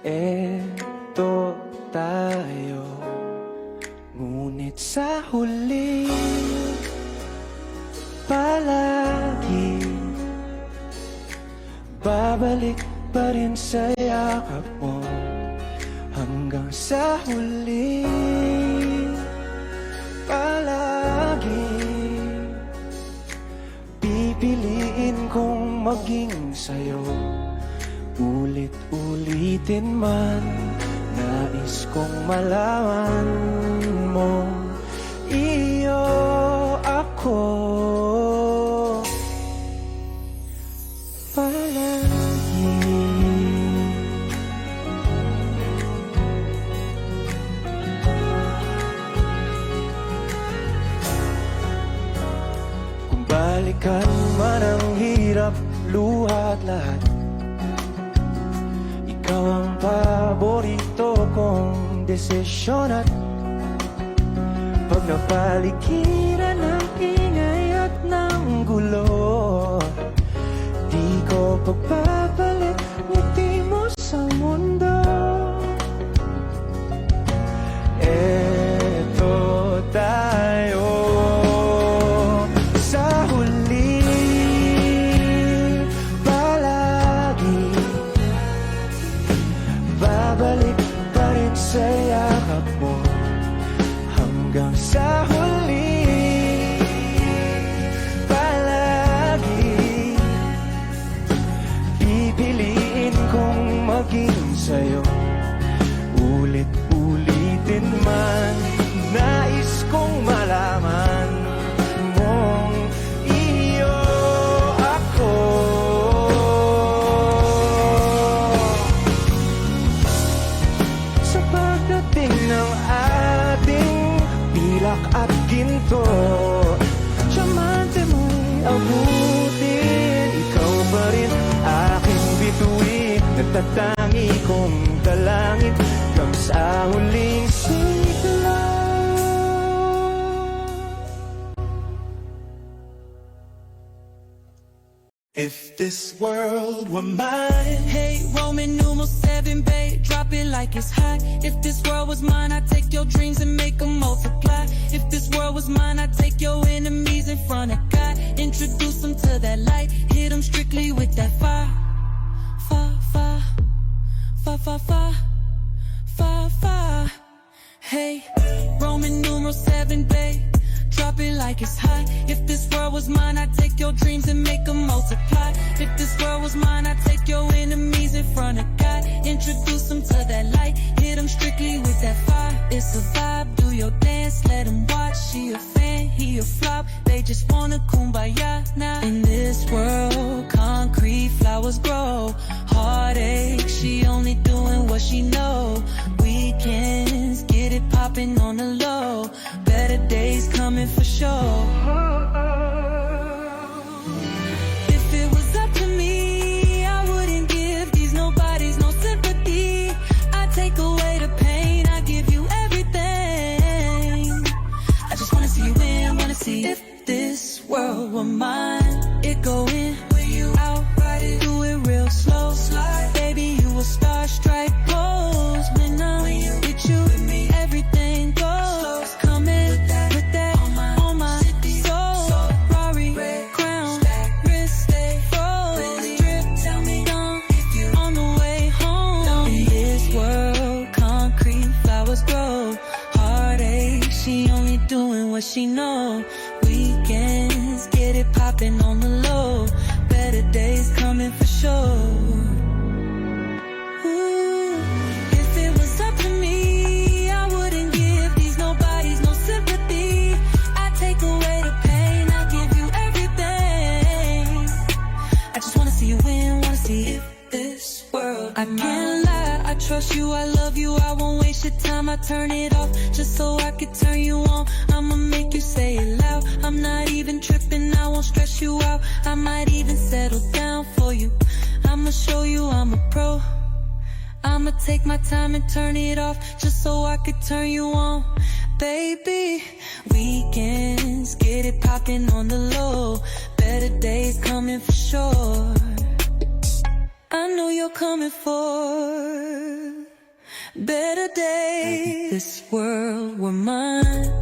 Eto tayo, ngunit sa huli palagi babalik pa rin sa yakap mo. Hanggang sa huli palagi pipiliin kong maging sa'yo. Ulit-ulitin man, nais kong malaman mo, iyo ako palagi. Kung balikan man ang hirap, luha at lahat, ikaw ang paborito kong desisyon. At pag napaligiran ng ingay at ng gulo, di ko pagpapalit ngiti mo sa mundo. Eto tayo sa huli palagi, babalik pa rin sa yakap mo. Hanggang sa huli palagi pipiliin kong maging sa'yo. Ulit-ulitin man, nais kong malaman mong iyo ako. Sa pagdating ng ating pilak at ginto, diamante mo'y abutin. Ikaw pa rin aking bituin, nagtatangi kong dalangin hanggang sa huling sigla. If this world were mine, Hey, Roman numeral 7, babe, drop it like it's hot. If this world was mine, I'd take your dreams and make them multiply. If this world was mine, I'd take your enemies in front of God, introduce them to that light, hit them strictly with that fire. Fire, fire, fire, fire, fire, fire, fire. Hey, Roman numeral 7, babe, drop it like it's hot. If this world was mine, I'd take your dreams and make them multiply. If this world was mine, I'd take your enemies in front of God, introduce them to that light, hit them strictly with that fire. It's a vibe, do your dance, let them watch. She a fan, he a flop, they just wanna kumbaya now. In this world, concrete flowers grow, heartache, she only doing what she know. Weekends, get it popping on the low, better days coming for sure. If it was up to me, I wouldn't give these nobodies no sympathy. I'd take away the pain, I'd give you everything. I just wanna see you win, wanna see if this world were mine. It go in, you out, ride it, do it real slow. Slide, baby, you a star, strike pose. When I'm with you, everything goes. Come in, put that on my soul. Rari, crown, wrist, stay froze. Drip, tell me, on the way home. In this world what she know. Weekends, get it poppin' on the low. Better days coming for sure. Ooh, if it was up to me, I wouldn't give these nobodies no sympathy. I take away the pain, I'll give you everything. I just wanna see you win, wanna see if this world. I can't lie, I trust you, I love you, I won't waste your time. I turn it off just so I could turn you on. I'ma make you say it loud. I'm not even tripping, I won't stress you out. I might even settle down for you. I'ma show you I'm a pro. I'ma take my time and turn it off just so I could turn you on. Baby, weekends, get it poppin' on the low. Better days coming for sure. I know you're coming for better days. This world were mine.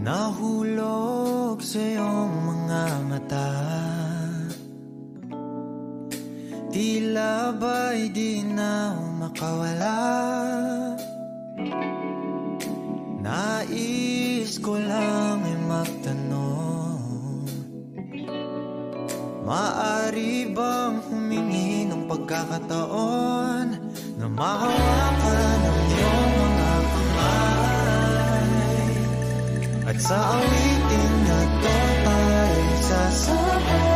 Nahulog sa iyong mga mata, tila ba'y di na makawala. Nais ko lang ay magtanong, maaari bang humingi ng pagkakataon na mahawakan ang iyong mga kamay, at sa awitin na to tayo sasabay.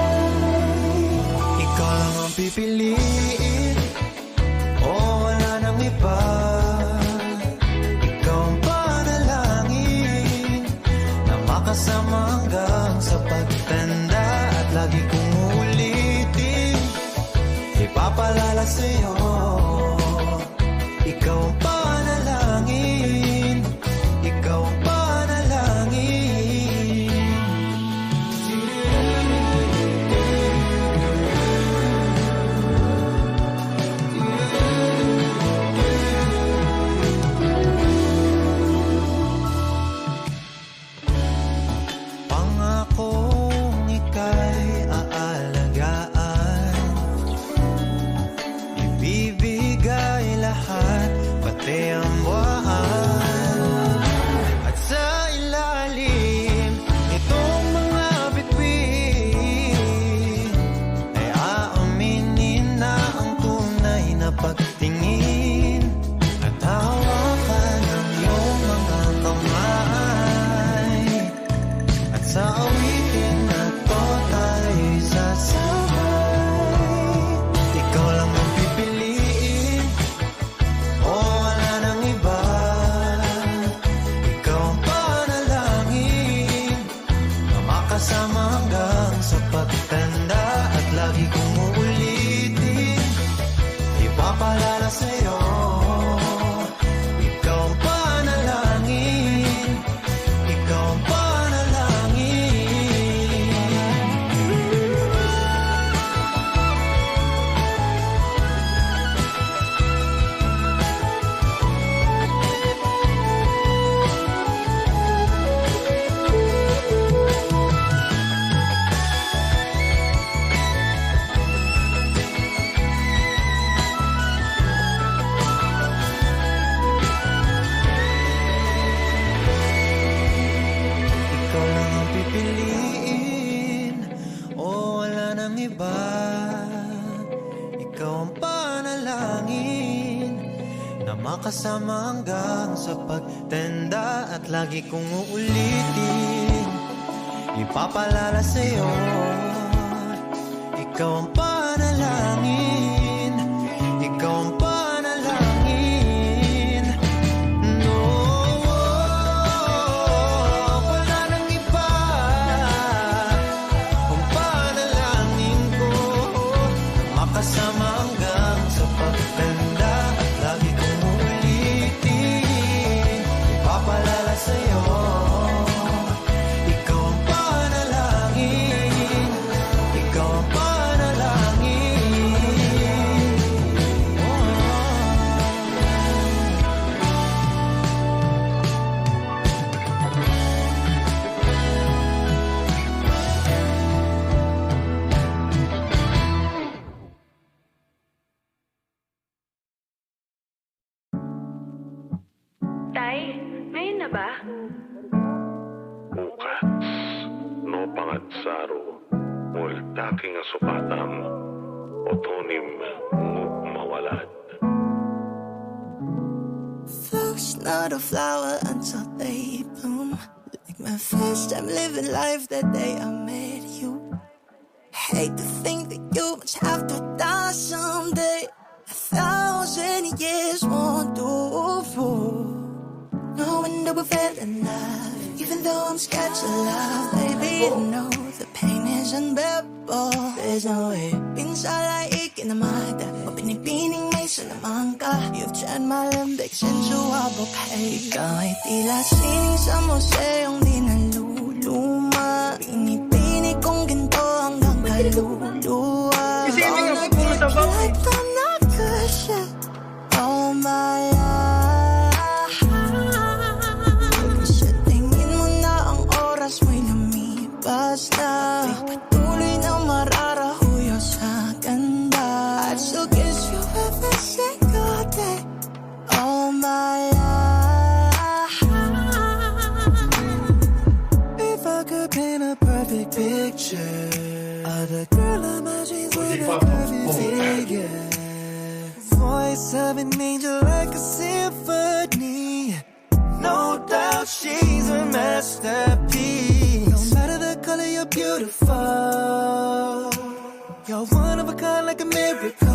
Ikaw lang ang pipiliin, o wala nang iba. Ikaw ang panalangin na makasama hanggang sa pagtanda. At lagi kong uulitin, ipapalala sa'yo, ikaw ang panalangin, ikaw ang panalangin. Pangako makasama hanggang sa pagtanda. At lagi kong uulitin, ipapalala sa'yo, ikaw ang panalangin, ikaw ang panalangin. Ikaw lang ang pipiliin, o wala nang iba. Ikaw ang panalangin na makasama hanggang sa pagtanda. At lagi kong uulitin, ipapalala sa'yo, ikaw ang panalangin, ikaw ang panalangin. No, wala nang iba, ang panalangin ko, makasama hanggang sa pagtanda. At lagi kong uulitin, ipapalala sa'yo, ikaw ang panalangin, ikaw ang panalangin. Tay, ngayon na ba? Bukas, no pangatsaro, multaki nga supatam, otonim mawalad. Flowers not a flower until they bloom. Like my first time living life that day I met you. Hate to think that you must have to die someday. 1,000 years won't do for knowing that we fell in love. Even though I'm scared to love, baby, I know the pain is unbearable. There's no way pinsala ikinamada o pinipining may salamang ka. You've turned my limbics into a bouquet. Ikaw ay tila sining sa museong di naluluma. Pinipini kong ginto hanggang kaluluwa. Like the nagkasya all my life. Sa tingin mo na ang oras mo'y lumipas na. Patuloy na mararahuyo sa ganda. I'd still kiss you every single day all my life. If I could paint a perfect picture of the girl of my dreams with a perfect figure, voice of an angel like a symphony. No doubt she's a masterpiece. No matter the color, you're beautiful. You're one of a kind like a miracle.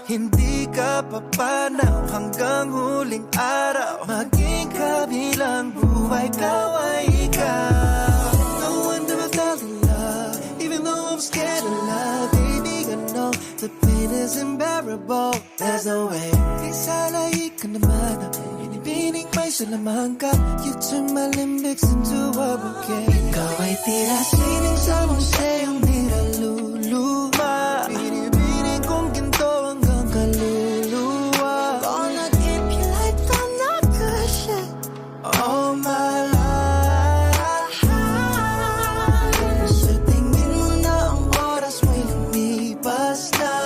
Hindi ka papanaw hanggang huling araw. Maging kabilang buhay, ikaw ay ikaw. No wonder I fell in love, even though I'm scared of love. Baby, I know the pain is unbearable. There's no way isalay ka naman. Binibining may salamang ka. You turn my limbics into a bouquet. Ikaw ay tila sining sa museong di naluluma. Binibining kong ginto hanggang kaluluwa. Gonna keep you like the nagkasya all my life. Sa tingin mo na ang oras mo'y lumipas na.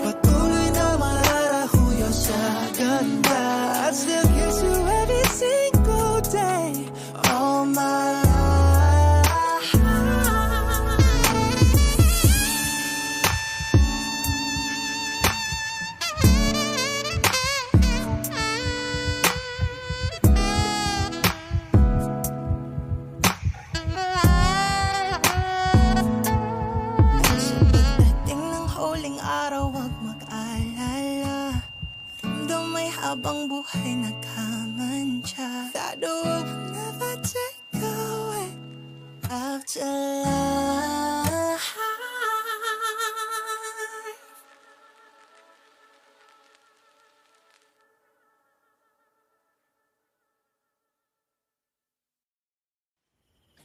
Patuloy na mararahuyo sa ganda. I'd still kiss you every single day all my life. Sa pagdating ng huling araw, wag mag-alala. Ramdam may habang buhay nagkamantya. That the world will never take away afterlife.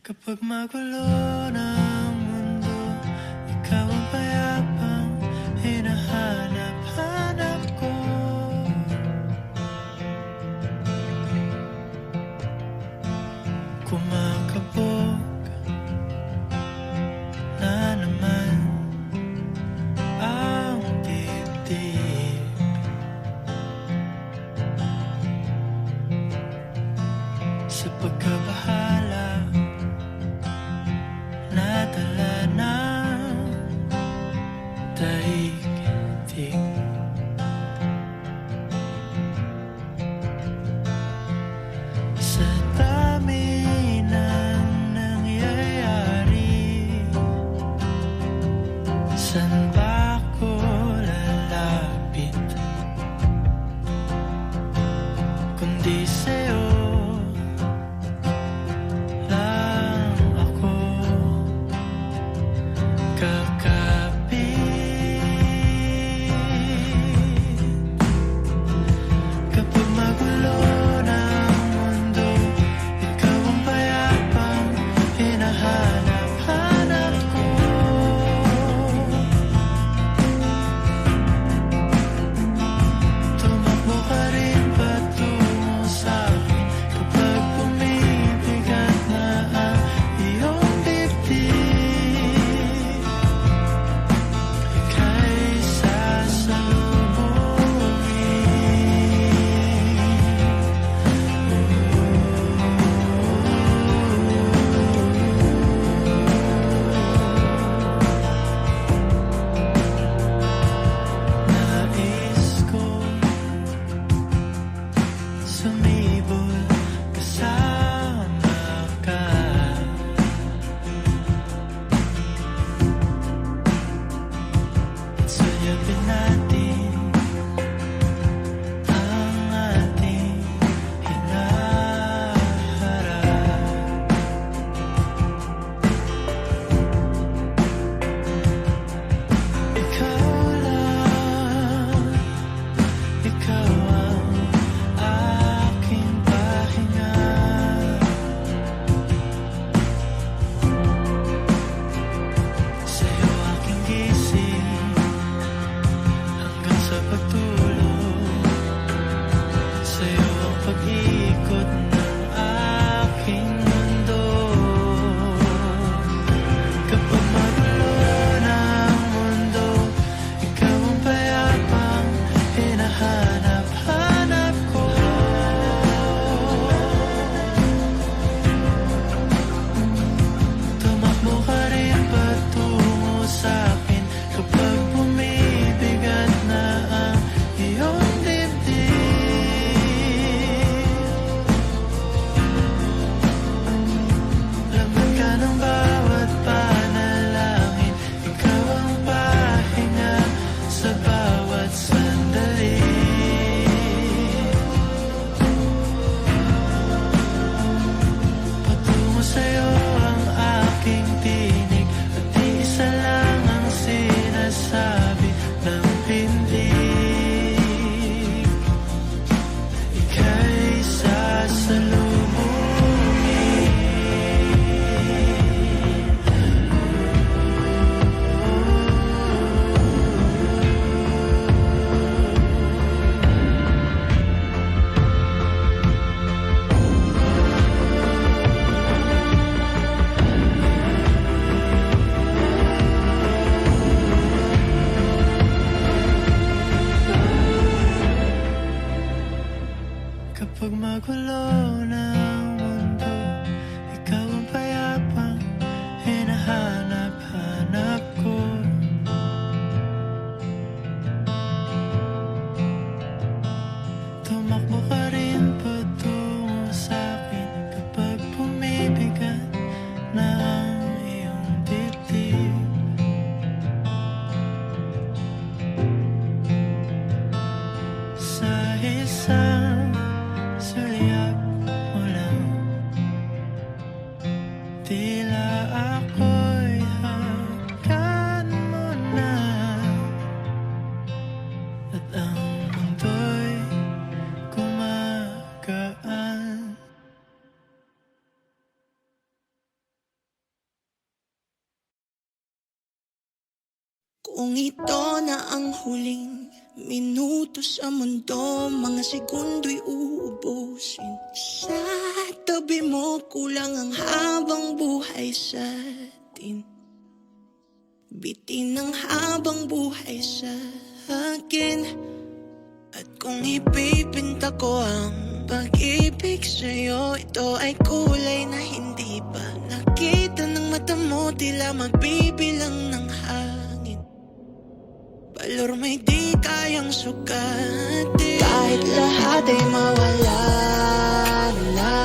Kapag magulo ng mundo, ikaw ang payapang hinahanap-hanap ko. Kumakabog na naman ang dibdib. Sa pagkabahala nadala ng daigdig. Sa dami ng nangyayari, saan ba ako lalapit kundi sa'yo? Kung ito na ang huling minuto sa mundo, mga segundo'y uubusin. Sa tabi mo, kulang ang habang buhay sa atin. Bitin ang habang buhay sa akin. At kung ipipinta ko ang pag-ibig sa'yo, ito ay kulay na hindi pa nakita ng mata mo, tila magbibilang ng hangin. Balor may di kayang sukatin. Kahit lahat ay mawala na,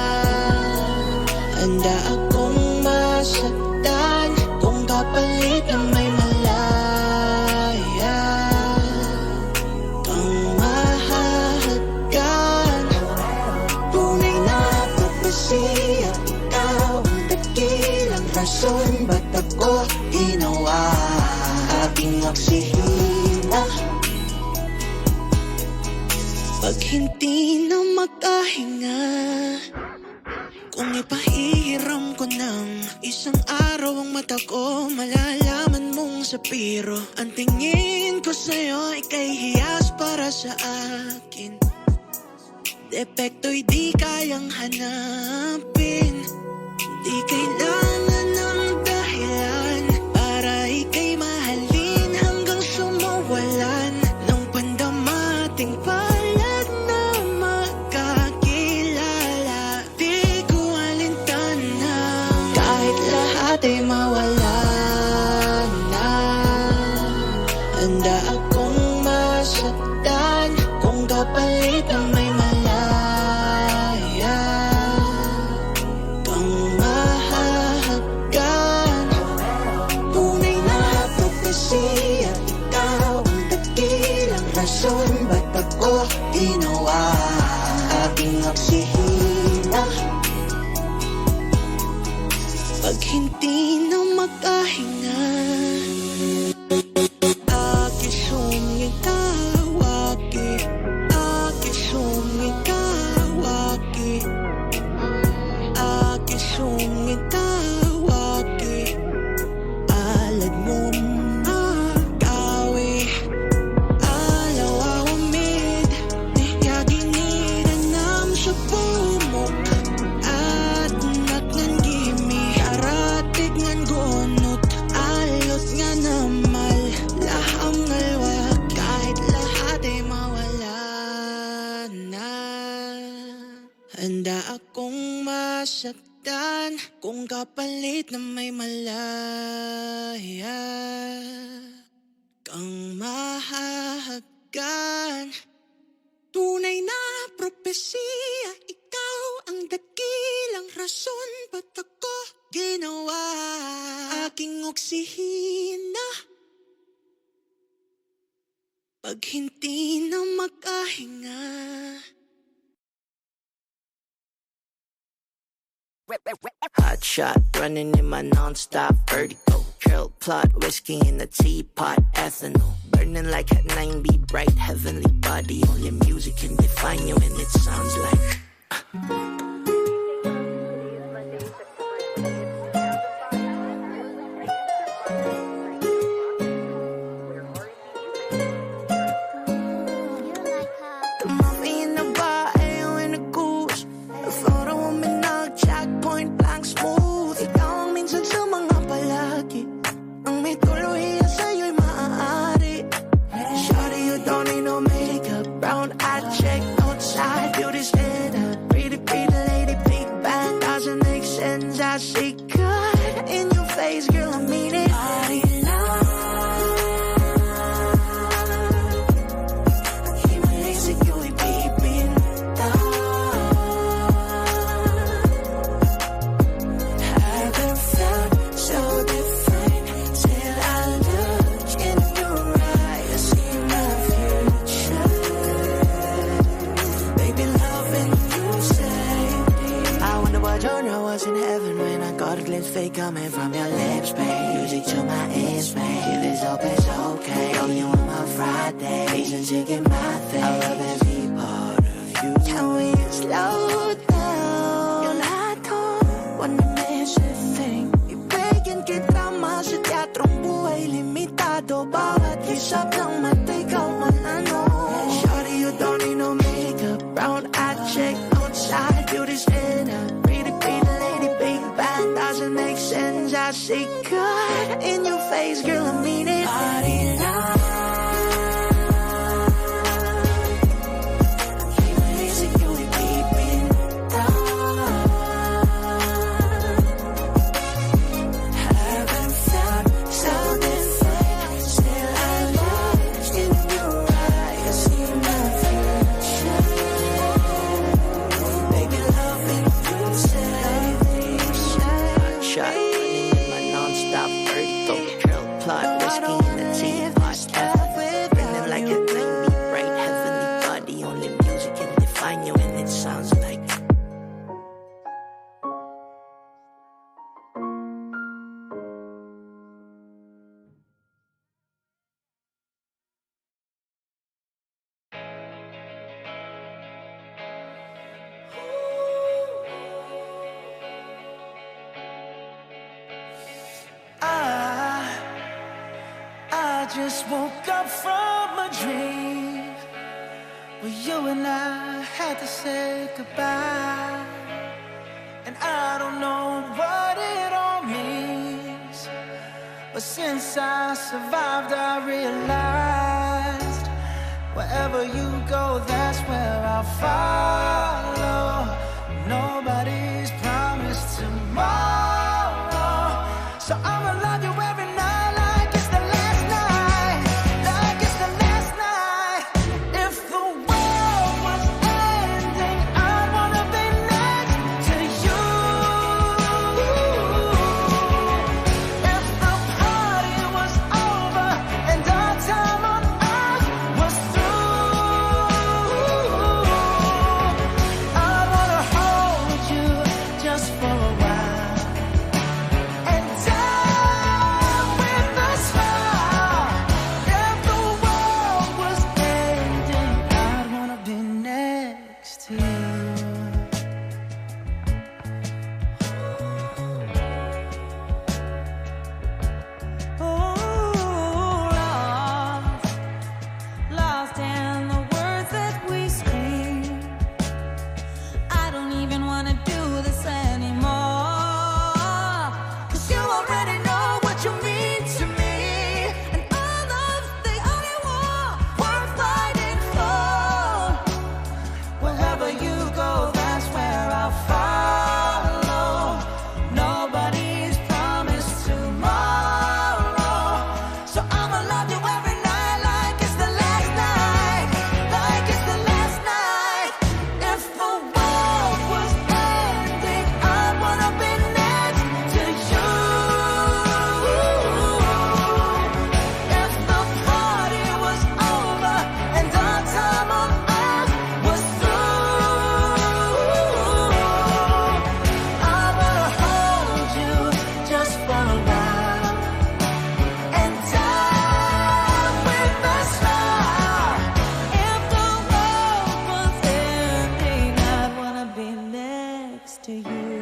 handa akong masaktan kung kapalit na may malaya kang mahahagkan. Tunay na propesya, ikaw ang dakilang rason ba't ako ginawa. Aking oksihina, pag hindi na makahinga, kung ipahihiram ko ng isang araw ang mata ko, malalaman mong sapiro. Ang tingin ko sa'yo ay kay hiyas para sa akin. Depekto'y di kayang hanapin. Di kailangan ng dahilan para ika'y mahalin hanggang sumawalan ng pandamating palad na magkakilala. Di ko alintana kahit lahat ay mawala na, handa akong masaktan kung kapalit ang may malaya kang mahahagkan. Tunay na propesya, ikaw ang dakilang rason ba't ako ginawa. Aking oksihina, pag hindi na makahinga, aking sumikawaki, aking sumikawaki, aking sumikawaki. Alad mo makawi, alaw awamid, yaginirannam sa bumok at naknan gimi, aratig ngan gunot, alot nga namal, laham ngalwak, kahit lahat ay mawala na. Handa akong masaktan kung kapalit na may malaya kang mahahagkan. Tunay na propesya, ikaw ang dakilang rason ba't ako ginawa. Aking oksihina, pag hindi na makahinga. Hot shot, running in my non-stop vertigo. Trail plot, whiskey in the teapot, ethanol. Burning like a 9B, bright heavenly body. Only music can define you and it sounds like The movie in the bar, ayaw in the goose. The photo mo minag-check, point blank smooth. Ikaw ang minsan sa mga palagi, ang may tuluyan sa'yo'y maaari. Shawty, you don't need no makeup, brown eye check, outside, beauty stand up. Pretty, pretty lady, big bang, doesn't make sense. I see God in your face, girl, I mean it. Body love, himalaysa ko'y pipinta. Haven't felt so different till I look in your eyes, see my future. Baby, loving you safety. I wonder what genre was in heaven when I got a glimpse fake coming from your lips, babe. Music to my ears, babe. If it's up, it's okay. Only on my Friday, reason to get my thing. I love every part of you. Can we slow down? Yung lahat ko, wanna miss a thing. Ibigin kita mas sa teatrong buhay limitado. Bawat just woke up from a dream where you and I had to say goodbye. And I don't know what it all means, but since I survived, I realized wherever you go, that's where I'll follow. Nobody's promised tomorrow, so I'ma love you every night like it's the last night, like it's the last night. If the world was ending, I'd wanna be next to you. If the party was over and our time on earth was through, I wanna hold you just for a while and die with a smile. If the world was ending, I'd wanna be next to you. Lost in the words that we speak. I don't even wanna do this anymore, 'cause you already know what you mean to me, and all of the only war worth fighting for. Wherever you go, that's where I'll follow. Nobody's promised tomorrow, so I'ma love you every night like it's the last night, like it's the last night. If the world was ending, I wanna be next to you. If the party was over and our time on earth was through, I wanna hold you just for a while and die with a smile. If the world was ending, I'd wanna be next to you,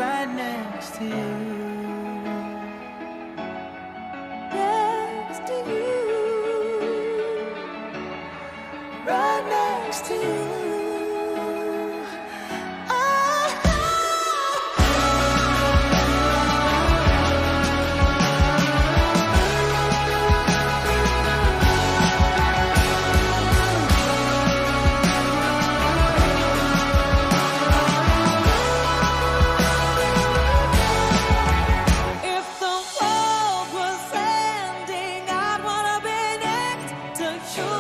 Right next to you. next to you, Right next to you. If the world was ending, I'd wanna be next to you.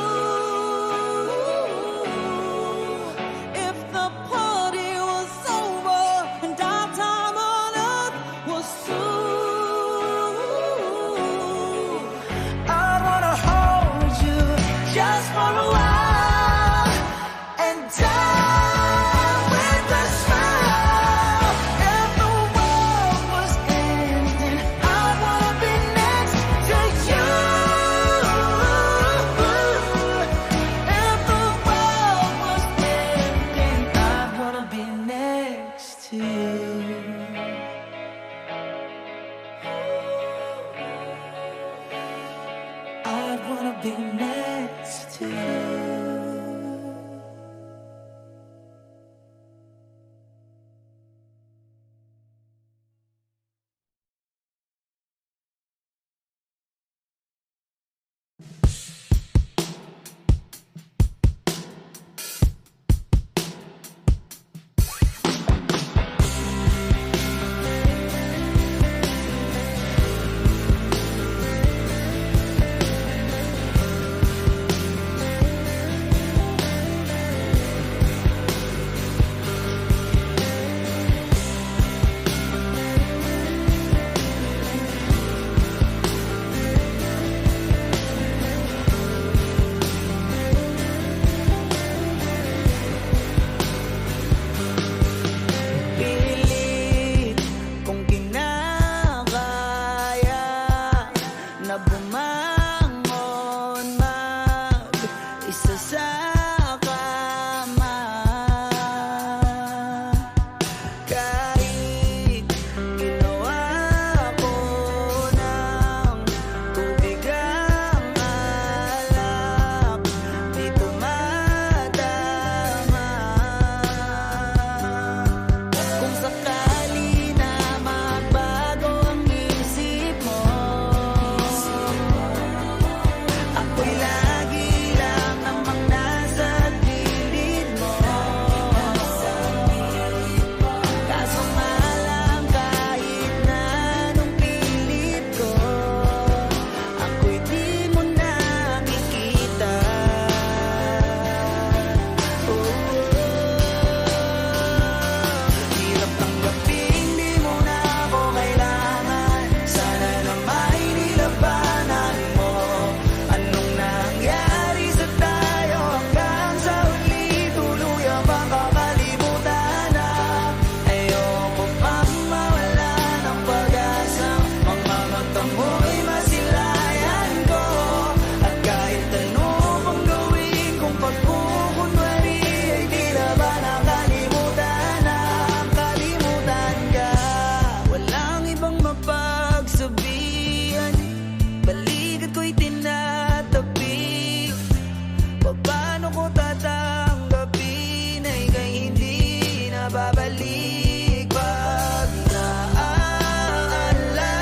babalik pag naaalala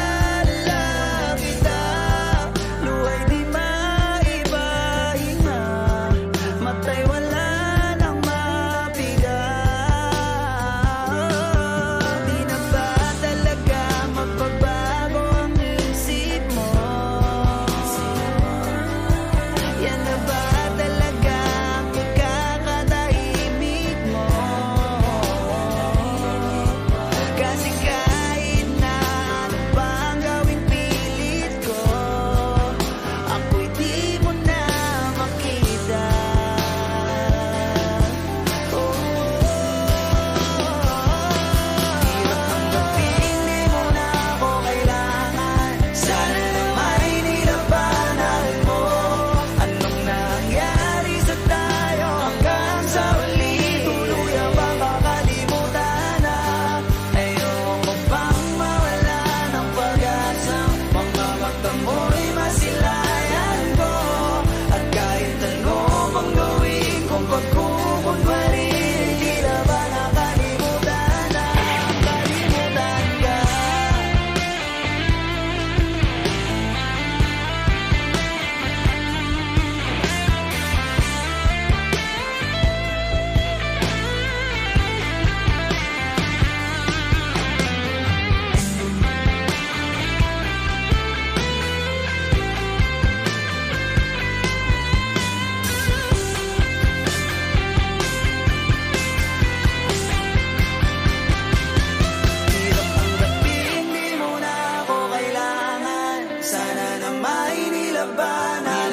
kita. Luwa'y di maipahinga, matay wala nang mapiga. Di na ba talaga magbabago ang isip mo? Yan na ba talaga ang ikakatahimik mo? Kasi kahit na ano pang gawing pilit ko, ako'y di mo na makita. Hirap ang gabing di mo na ako kailangan. Sana naman nilabanan mo. Anong nangyari sa tayo hanggang sa uli? Tuluyan bang kakalimutan na? Ayoko pang mawala ng pag-asa. Mga mata mo'y masilayan ko. At kahit ano pang gawin kong pagkukunwari, di na ba nakalimutan na? Kalimutan ka. Hirap ang gabing di mo na ako kailangan. Sana na may nilabanan.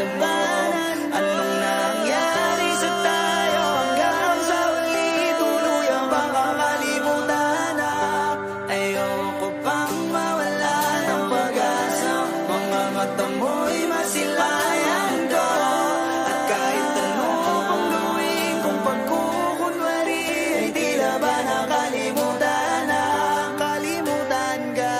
Anong nangyari sa tayo hanggang sa uli? Tuluyan bang kakalimutan na? Ayoko pang mawala ng pag-asa. Mga mata mo'y masilayan ko. At kahit ano pang gawin kong pagkukunwari, ay di na ba nakalimutan na? Kalimutan ka.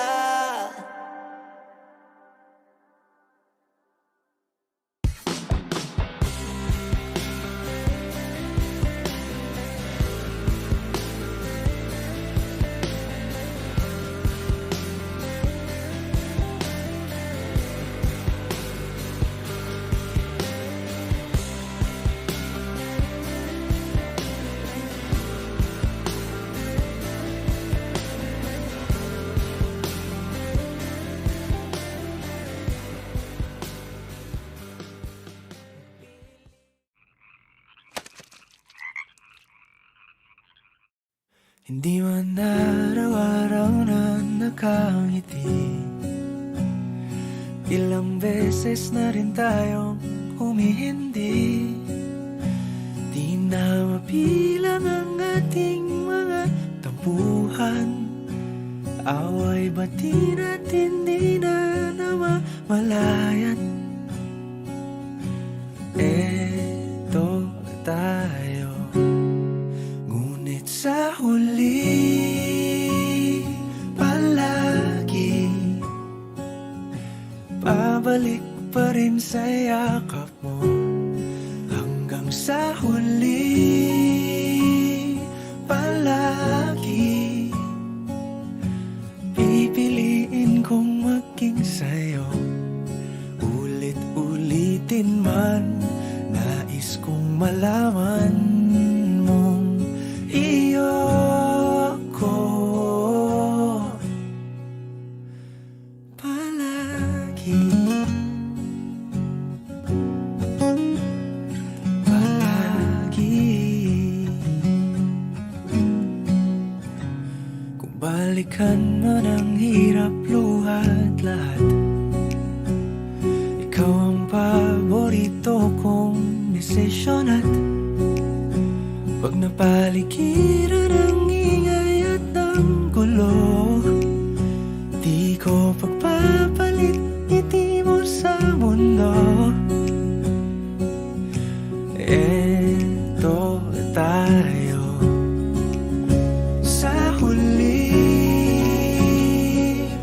Hindi man araw-araw na nakangiti, ilang beses na rin tayong humihindi. Di na mabilang ang ating mga tampuhan. Away ba't at hindi na namamalayan? Eto tayo, ngunit sa huli palagi babalik pa rin sa yakap mo. Hanggang sa huli palagi pipiliin kong maging sa'yo. Ulit-ulitin man, nais kong malaman mong iyo ako palagi. Kung balikan man ang hirap, luhat lahat, ikaw ang paborito kong desisyon. At pag napaligiran ang ingay at ang gulo, di ko pagpapalit ngiti mo sa mundo. Eto tayo sa huli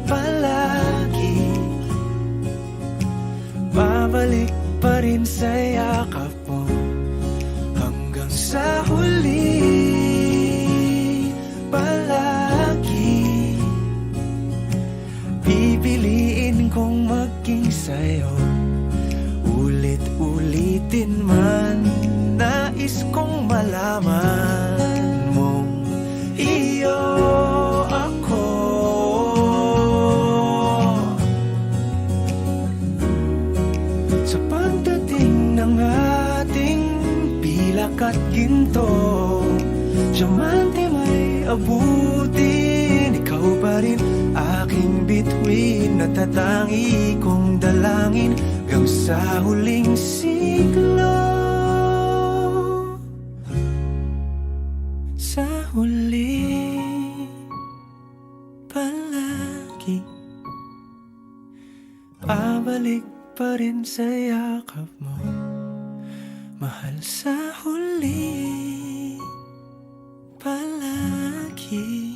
palagi, babalik pa rin sa yakap mo. Hanggang sa huli sa'yo. Ulit-ulitin man, nais kong malaman mong iyo ako. Sa pagdating ng ating pilak at ginto, diamante may abutin, ikaw pa rin aking bituin, natatangi kong dalangin hanggang sa huling siglo. Sa huli palagi pabalik pa rin sa yakap mo, mahal. Sa huli palagi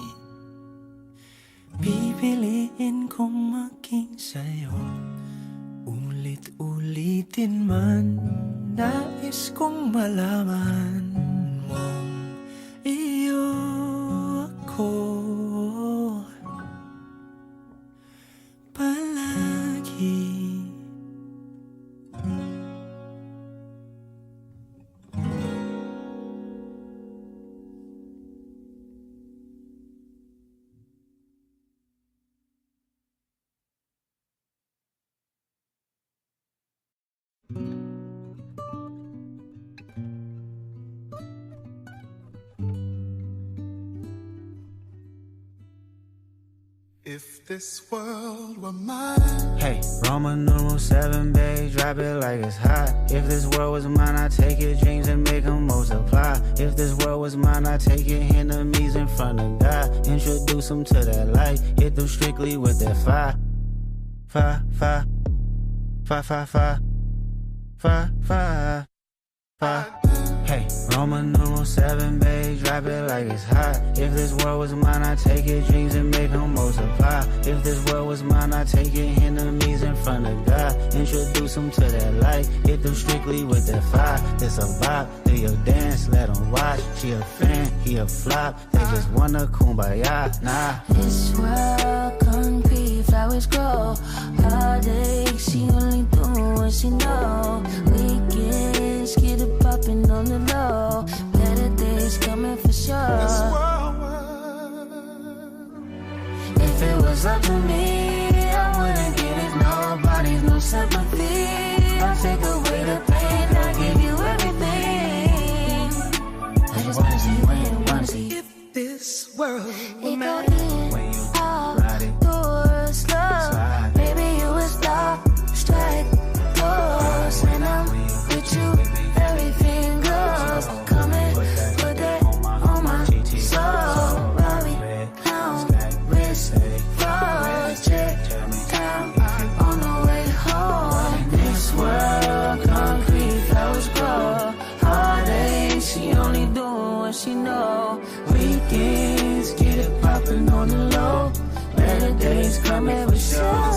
pipiliin kong maging sa'yo. Ulit-ulitin man, nais kong malaman mong iyo ako palagi. If this world were mine. Hey, Roman numeral 7, babe, drop it like it's hot. If this world was mine, I'd take your dreams and make them multiply. If this world was mine, I'd take your enemies in front of God. Introduce them to that light, hit them strictly with that fire. Fire, fire, fire, fire, fire, fire, fire, fire. Hey, Roman numeral 7, babe, drop it like it's hot. If this world was mine, I'd take your dreams and make them multiply. If this world was mine, I'd take your enemies in front of God. Introduce them to that light, hit them strictly with that fire. It's a vibe, do your dance, let them watch. She a fan, he a flop, they just wanna kumbaya, nah. This world concrete, flowers grow. Heartache, she only do what she know. Weekends, get it poppin' on the low. Better days coming for sure. If it was up to me, I wouldn't give it nobody, no sympathy. I'll take away the pain, I'll give you everything. I just wanna see you win, wanna see. If this world were It go mine, in, out, door, slow. Baby, you would stop, strike, pose. When I'm with you, everything goes. Come and put that on my soul. Robbie, pound, wrist, froze, check, down, on the way home. This world, concrete, flowers grow. Heartache, she only doing what she know. Weekends, get it poppin' on the low. Better days coming for sure.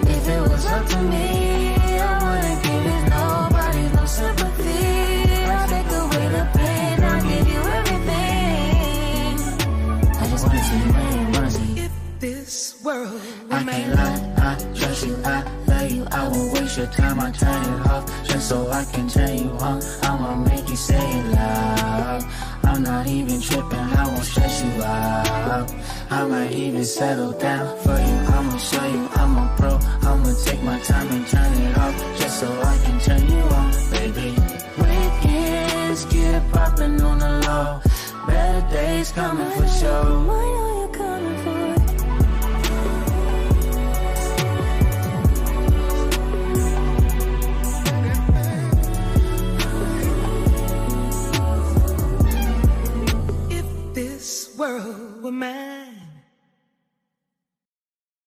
If it was up to me, I wouldn't give it nobody, no sympathy. I'll take away the pain, I'll give you everything. I just wanna see you win, wanna see. if this world I can't lie, I trust you, I love you. I won't waste your time, I turn it off just so I can turn you on. I'ma make you say it loud. I'm not even tripping, I won't stress you out. I might even settle down for you. I'ma show you I'm a pro. I'ma take my time and turn it off just so I can turn you on, baby. Weekends, get it poppin' on the low. Better days coming for sure. I know you're coming for it. if this world were mine.